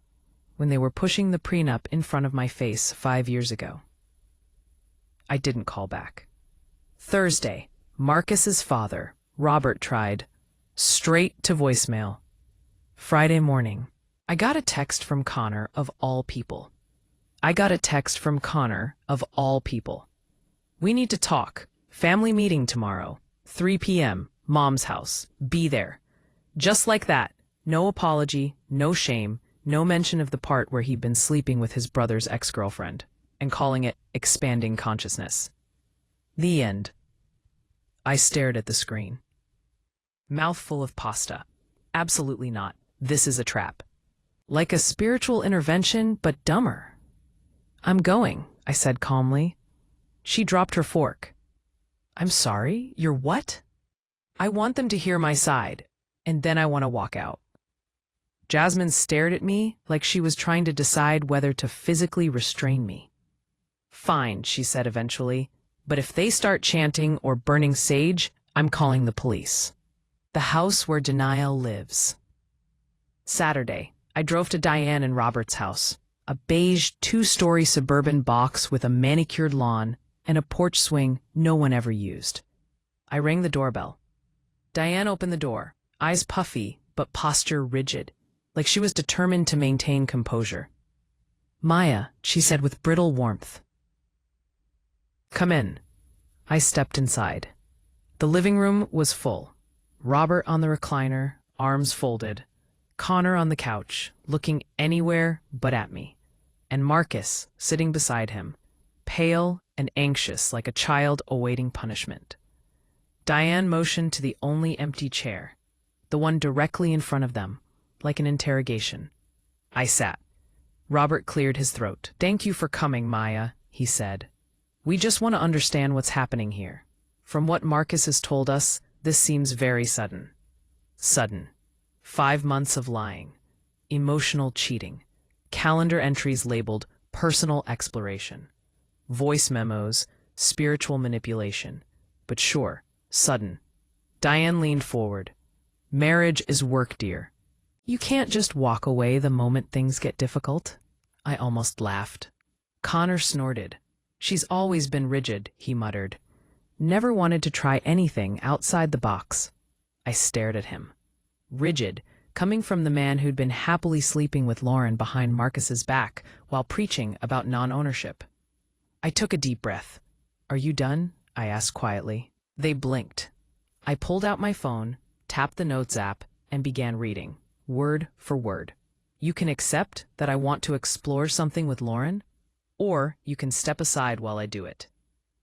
when they were pushing the prenup in front of my face 5 years ago. I didn't call back. Thursday, Marcus's father, Robert, tried. Straight to voicemail. Friday morning, I got a text from Connor of all people. We need to talk. Family meeting tomorrow. 3 p.m. Mom's house. Be there. Just like that. No apology, no shame, no mention of the part where he'd been sleeping with his brother's ex-girlfriend and calling it expanding consciousness. The end. I stared at the screen. Mouthful of pasta. Absolutely not. This is a trap. Like a spiritual intervention, but dumber. I'm going, I said calmly. She dropped her fork. I'm sorry, you're what? I want them to hear my side, and then I want to walk out. Jasmine stared at me like she was trying to decide whether to physically restrain me. Fine, she said eventually, but if they start chanting or burning sage, I'm calling the police. The house where denial lives. Saturday, I drove to Diane and Robert's house, a beige 2-story suburban box with a manicured lawn and a porch swing no one ever used. I rang the doorbell. Diane opened the door, eyes puffy but posture rigid, like she was determined to maintain composure. Maya, she said with brittle warmth. Come in. I stepped inside. The living room was full. Robert on the recliner, arms folded. Connor on the couch, looking anywhere but at me. And Marcus sitting beside him, pale and anxious like a child awaiting punishment. Diane motioned to the only empty chair, the one directly in front of them, like an interrogation. I sat. Robert cleared his throat. Thank you for coming, Maya, he said. We just want to understand what's happening here. From what Marcus has told us, this seems very sudden. Sudden. 5 months of lying, emotional cheating, calendar entries labeled personal exploration, voice memos, spiritual manipulation. But sure, sudden. Diane leaned forward. Marriage is work, dear. You can't just walk away the moment things get difficult. I almost laughed. Connor snorted. She's always been rigid, he muttered. Never wanted to try anything outside the box. I stared at him. Rigid, coming from the man who'd been happily sleeping with Lauren behind Marcus's back while preaching about non-ownership. I took a deep breath. Are you done? I asked quietly. They blinked. I pulled out my phone, tapped the Notes app, and began reading, word for word. You can accept that I want to explore something with Lauren, or you can step aside while I do it.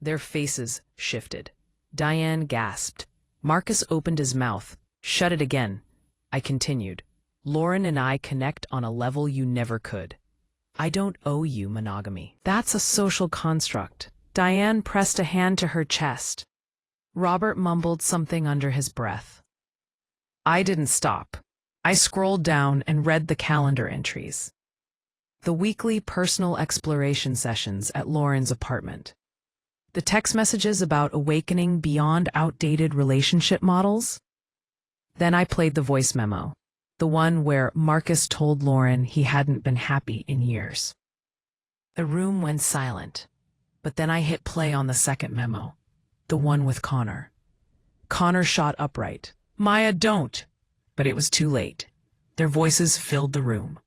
Their faces shifted. Diane gasped. Marcus opened his mouth, shut it again. I continued. Lauren and I connect on a level you never could. I don't owe you monogamy. That's a social construct. Diane pressed a hand to her chest. Robert mumbled something under his breath. I didn't stop. I scrolled down and read the calendar entries. The weekly personal exploration sessions at Lauren's apartment. The text messages about awakening beyond outdated relationship models. Then I played the voice memo, the one where Marcus told Lauren he hadn't been happy in years. The room went silent, but then I hit play on the second memo, the one with Connor. Connor shot upright. Maya, don't! But it was too late. Their voices filled the room.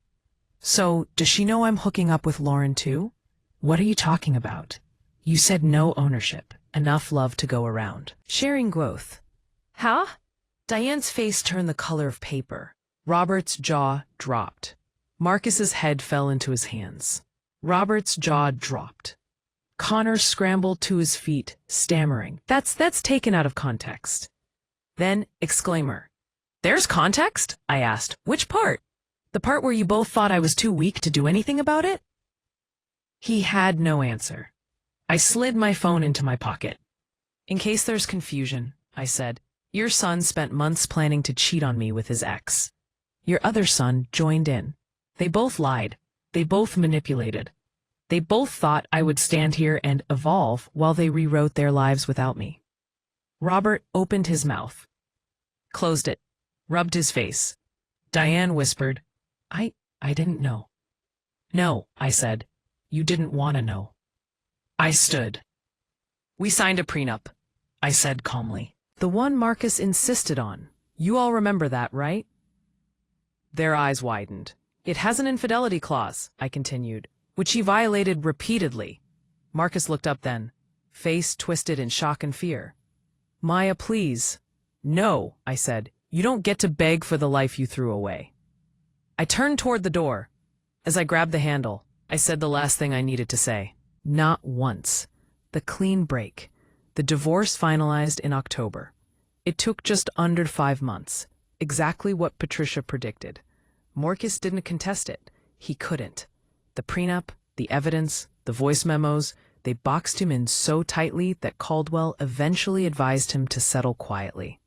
So, does she know I'm hooking up with Lauren too? What are you talking about? You said no ownership, enough love to go around. Sharing growth. Huh? Diane's face turned the color of paper. Robert's jaw dropped. Marcus's head fell into his hands. Robert's jaw dropped. Connor scrambled to his feet, stammering. That's taken out of context. Then, exclaimer. There's context? I asked. Which part? The part where you both thought I was too weak to do anything about it? He had no answer. I slid my phone into my pocket. In case there's confusion, I said, your son spent months planning to cheat on me with his ex. Your other son joined in. They both lied. They both manipulated. They both thought I would stand here and evolve while they rewrote their lives without me. Robert opened his mouth, closed it, rubbed his face. Diane whispered, I didn't know. No, I said. You didn't want to know. I stood. We signed a prenup, I said calmly. The one Marcus insisted on. You all remember that, right? Their eyes widened. It has an infidelity clause, I continued, which he violated repeatedly. Marcus looked up then, face twisted in shock and fear. Maya, please. No, I said. You don't get to beg for the life you threw away. I turned toward the door. As I grabbed the handle, I said the last thing I needed to say. Not once. The clean break. The divorce finalized in October. It took just under 5 months. Exactly what Patricia predicted. Marcus didn't contest it. He couldn't. The prenup, the evidence, the voice memos, they boxed him in so tightly that Caldwell eventually advised him to settle quietly.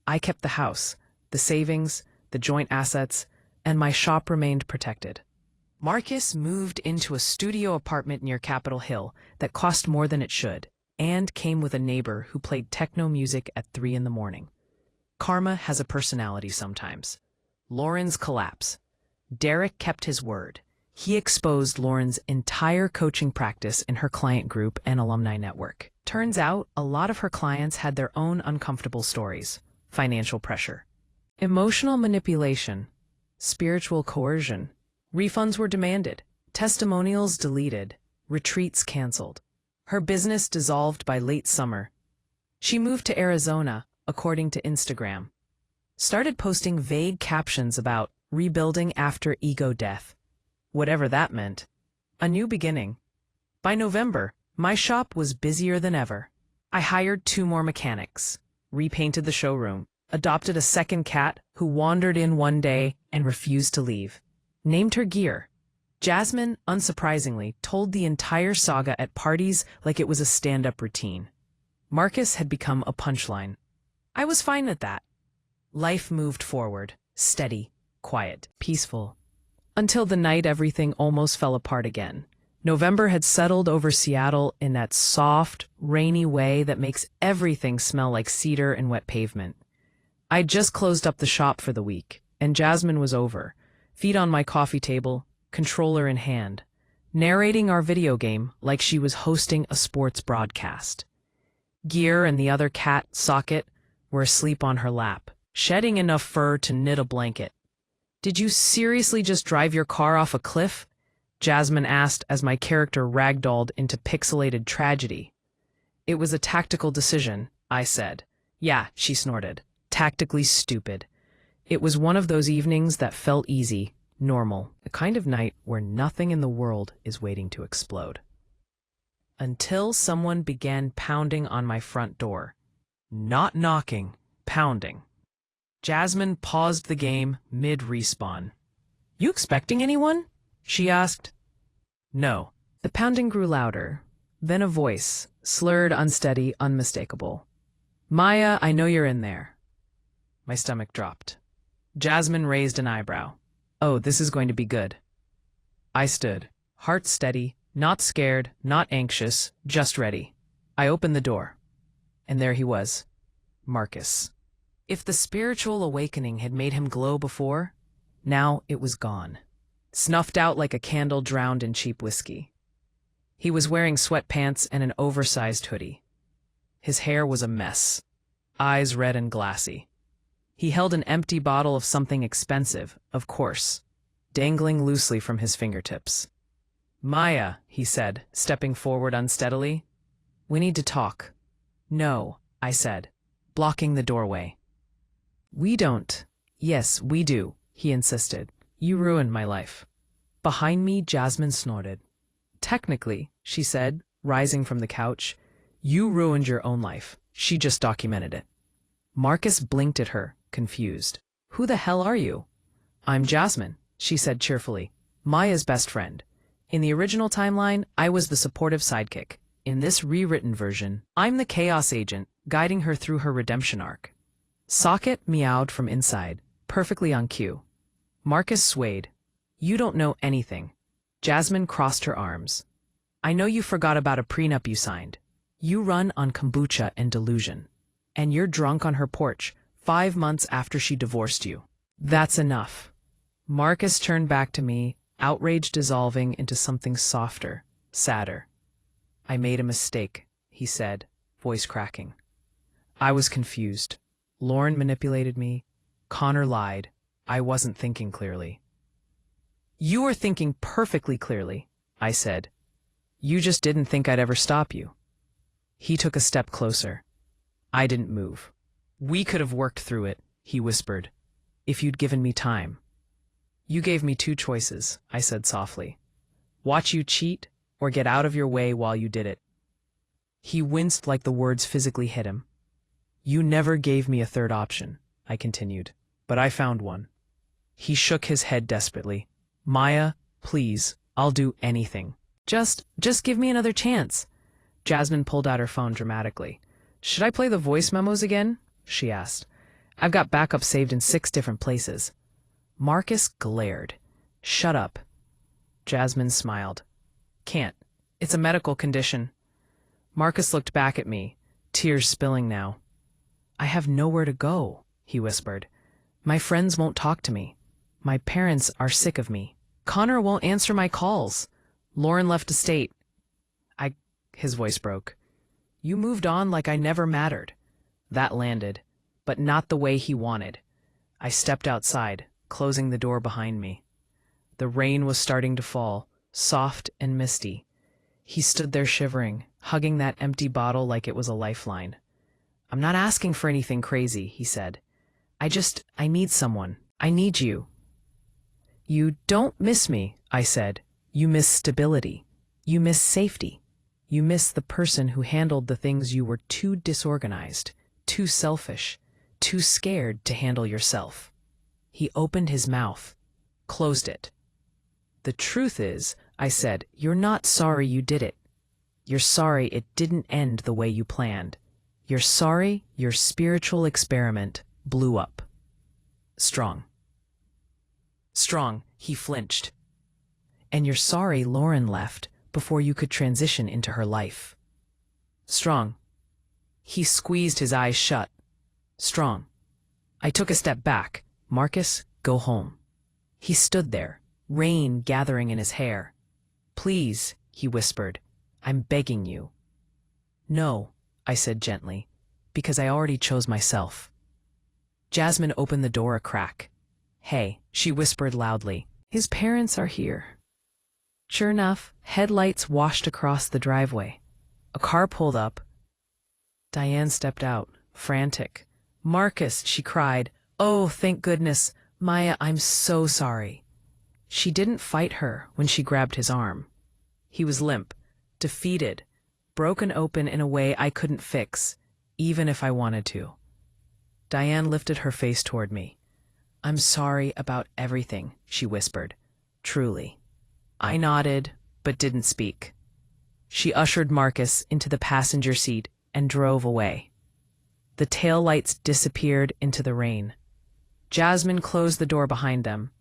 I kept the house, the savings, the joint assets, and my shop remained protected. Marcus moved into a studio apartment near Capitol Hill that cost more than it should, and came with a neighbor who played techno music at 3 in the morning. Karma has a personality sometimes. Lauren's collapse. Derek kept his word. He exposed Lauren's entire coaching practice in her client group and alumni network. Turns out, a lot of her clients had their own uncomfortable stories. Financial pressure, emotional manipulation, spiritual coercion. Refunds were demanded, testimonials deleted, retreats canceled. Her business dissolved by late summer. She moved to Arizona, according to Instagram. Started posting vague captions about rebuilding after ego death. Whatever that meant. A new beginning. By November, my shop was busier than ever. I hired 2 more mechanics, repainted the showroom, adopted a second cat who wandered in one day and refused to leave. Named her Gear. Jasmine, unsurprisingly, told the entire saga at parties like it was a stand-up routine. Marcus had become a punchline. I was fine with that. Life moved forward, steady, quiet, peaceful. Until the night everything almost fell apart again. November had settled over Seattle in that soft, rainy way that makes everything smell like cedar and wet pavement. I'd just closed up the shop for the week, and Jasmine was over, feet on my coffee table, controller in hand, narrating our video game like she was hosting a sports broadcast. Gear and the other cat, Socket, were asleep on her lap, shedding enough fur to knit a blanket. Did you seriously just drive your car off a cliff? Jasmine asked as my character ragdolled into pixelated tragedy. It was a tactical decision, I said. Yeah, she snorted. Tactically stupid. It was one of those evenings that felt easy, normal, the kind of night where nothing in the world is waiting to explode. Until someone began pounding on my front door. Not knocking, pounding. Jasmine paused the game mid-respawn. You expecting anyone? She asked. No. The pounding grew louder. Then a voice, slurred, unsteady, unmistakable. Maya, I know you're in there. My stomach dropped. Jasmine raised an eyebrow. Oh, this is going to be good. I stood, heart steady, not scared, not anxious, just ready. I opened the door. And there he was, Marcus. If the spiritual awakening had made him glow before, now it was gone. Snuffed out like a candle drowned in cheap whiskey. He was wearing sweatpants and an oversized hoodie. His hair was a mess, eyes red and glassy. He held an empty bottle of something expensive, of course, dangling loosely from his fingertips. Maya, he said, stepping forward unsteadily. We need to talk. No, I said, blocking the doorway. We don't. Yes, we do, he insisted. You ruined my life. Behind me, Jasmine snorted. Technically, she said, rising from the couch, you ruined your own life. She just documented it. Marcus blinked at her, confused. Who the hell are you? I'm Jasmine, she said cheerfully, Maya's best friend. In the original timeline, I was the supportive sidekick. In this rewritten version, I'm the chaos agent, guiding her through her redemption arc. Socket meowed from inside, perfectly on cue. Marcus swayed. You don't know anything. Jasmine crossed her arms. I know you forgot about a prenup you signed. You run on kombucha and delusion. And you're drunk on her porch 5 months after she divorced you. That's enough. Marcus turned back to me, outrage dissolving into something softer, sadder. I made a mistake, he said, voice cracking. I was confused. Lauren manipulated me. Connor lied. I wasn't thinking clearly. You were thinking perfectly clearly, I said. You just didn't think I'd ever stop you. He took a step closer. I didn't move. We could have worked through it, he whispered, if you'd given me time. You gave me 2 choices, I said softly. Watch you cheat or get out of your way while you did it. He winced like the words physically hit him. You never gave me a third option, I continued, but I found one. He shook his head desperately. Maya, please, I'll do anything. Just give me another chance. Jasmine pulled out her phone dramatically. Should I play the voice memos again? She asked. I've got backup saved in 6 different places. Marcus glared. Shut up. Jasmine smiled. Can't. It's a medical condition. Marcus looked back at me, tears spilling now. I have nowhere to go, he whispered. My friends won't talk to me. My parents are sick of me. Connor won't answer my calls. Lauren left the state. His voice broke. You moved on like I never mattered. That landed, but not the way he wanted. I stepped outside, closing the door behind me. The rain was starting to fall, soft and misty. He stood there shivering, hugging that empty bottle like it was a lifeline. I'm not asking for anything crazy, he said. I need someone. I need you. You don't miss me, I said. You miss stability. You miss safety. You miss the person who handled the things you were too disorganized, too selfish, too scared to handle yourself. He opened his mouth, closed it. The truth is, I said, you're not sorry you did it. You're sorry it didn't end the way you planned. You're sorry your spiritual experiment blew up. Strong, he flinched. And you're sorry Lauren left before you could transition into her life. Strong. He squeezed his eyes shut. Strong. I took a step back. Marcus, go home. He stood there, rain gathering in his hair. Please, he whispered, I'm begging you. No, I said gently, because I already chose myself. Jasmine opened the door a crack. Hey, she whispered loudly, his parents are here. Sure enough, headlights washed across the driveway. A car pulled up. Diane stepped out, frantic. Marcus, she cried. Oh, thank goodness. Maya, I'm so sorry. She didn't fight her when she grabbed his arm. He was limp, defeated, broken open in a way I couldn't fix, even if I wanted to. Diane lifted her face toward me. I'm sorry about everything, she whispered. Truly. I nodded, but didn't speak. She ushered Marcus into the passenger seat and drove away. The taillights disappeared into the rain. Jasmine closed the door behind them.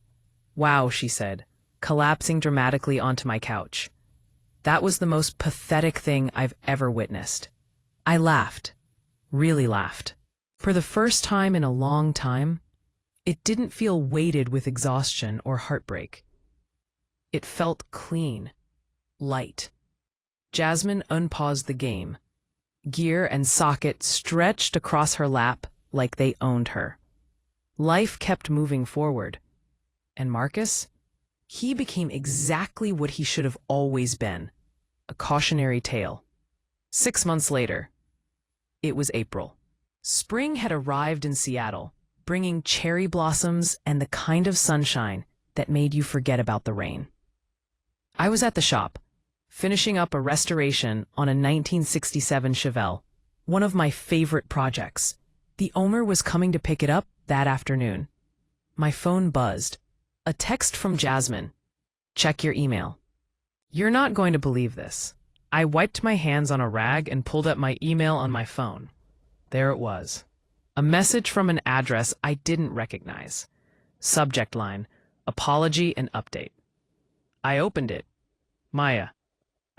Wow, she said, collapsing dramatically onto my couch. That was the most pathetic thing I've ever witnessed. I laughed, really laughed. For the first time in a long time, it didn't feel weighted with exhaustion or heartbreak. It felt clean, light. Jasmine unpaused the game. Gear and socket stretched across her lap like they owned her. Life kept moving forward. And Marcus? He became exactly what he should have always been, a cautionary tale. 6 months later, it was April. Spring had arrived in Seattle, bringing cherry blossoms and the kind of sunshine that made you forget about the rain. I was at the shop, finishing up a restoration on a 1967 Chevelle, one of my favorite projects. The owner was coming to pick it up that afternoon. My phone buzzed. A text from Jasmine. Check your email. You're not going to believe this. I wiped my hands on a rag and pulled up my email on my phone. There it was. A message from an address I didn't recognize. Subject line, apology and update. I opened it. Maya,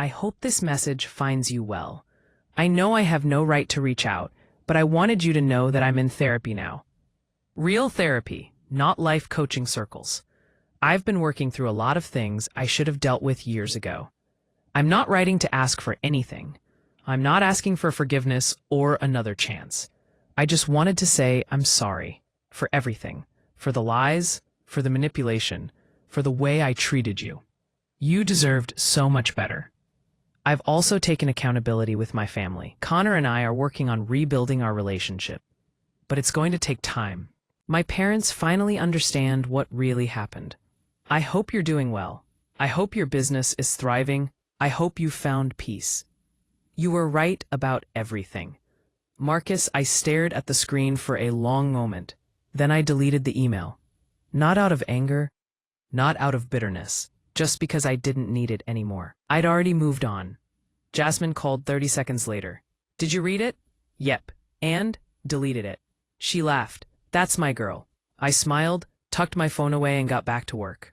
I hope this message finds you well. I know I have no right to reach out, but I wanted you to know that I'm in therapy now. Real therapy, not life coaching circles. I've been working through a lot of things I should have dealt with years ago. I'm not writing to ask for anything. I'm not asking for forgiveness or another chance. I just wanted to say I'm sorry for everything, for the lies, for the manipulation, for the way I treated you. You deserved so much better. I've also taken accountability with my family. Connor and I are working on rebuilding our relationship, but it's going to take time. My parents finally understand what really happened. I hope you're doing well. I hope your business is thriving. I hope you found peace. You were right about everything. Marcus, I stared at the screen for a long moment. Then I deleted the email. Not out of anger, not out of bitterness, just because I didn't need it anymore. I'd already moved on. Jasmine called 30 seconds later. Did you read it? Yep. And deleted it. She laughed. That's my girl. I smiled, tucked my phone away, and got back to work.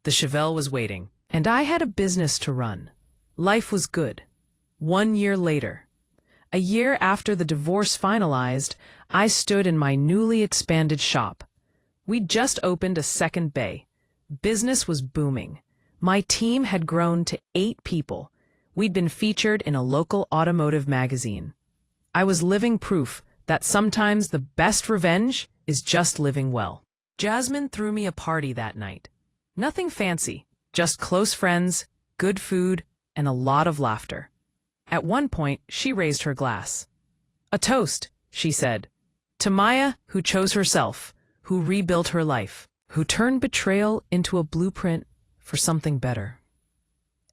The Chevelle was waiting, and I had a business to run. Life was good. 1 year later, a year after the divorce finalized, I stood in my newly expanded shop. We'd just opened a second bay. Business was booming. My team had grown to 8 people. We'd been featured in a local automotive magazine. I was living proof that sometimes the best revenge is just living well. Jasmine threw me a party that night. Nothing fancy, just close friends, good food, and a lot of laughter. At one point, she raised her glass. A toast, she said, to Maya, who chose herself, who rebuilt her life, who turned betrayal into a blueprint for something better.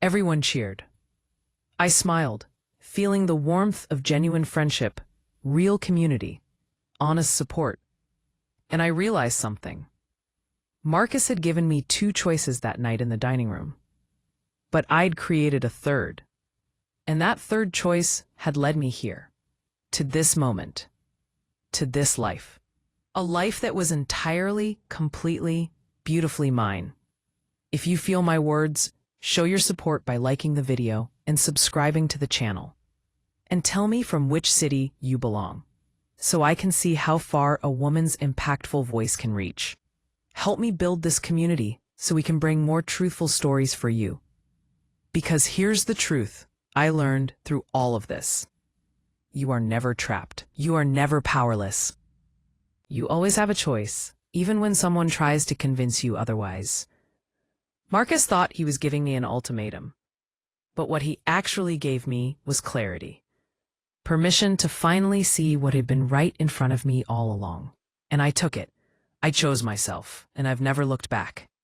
Everyone cheered. I smiled, feeling the warmth of genuine friendship, real community, honest support. And I realized something. Marcus had given me 2 choices that night in the dining room, but I'd created a third. And that third choice had led me here, to this moment, to this life. A life that was entirely, completely, beautifully mine. If you feel my words, show your support by liking the video and subscribing to the channel. And tell me from which city you belong, so I can see how far a woman's impactful voice can reach. Help me build this community so we can bring more truthful stories for you. Because here's the truth I learned through all of this. You are never trapped. You are never powerless. You always have a choice, even when someone tries to convince you otherwise. Marcus thought he was giving me an ultimatum, but what he actually gave me was clarity. Permission to finally see what had been right in front of me all along. And I took it. I chose myself, and I've never looked back.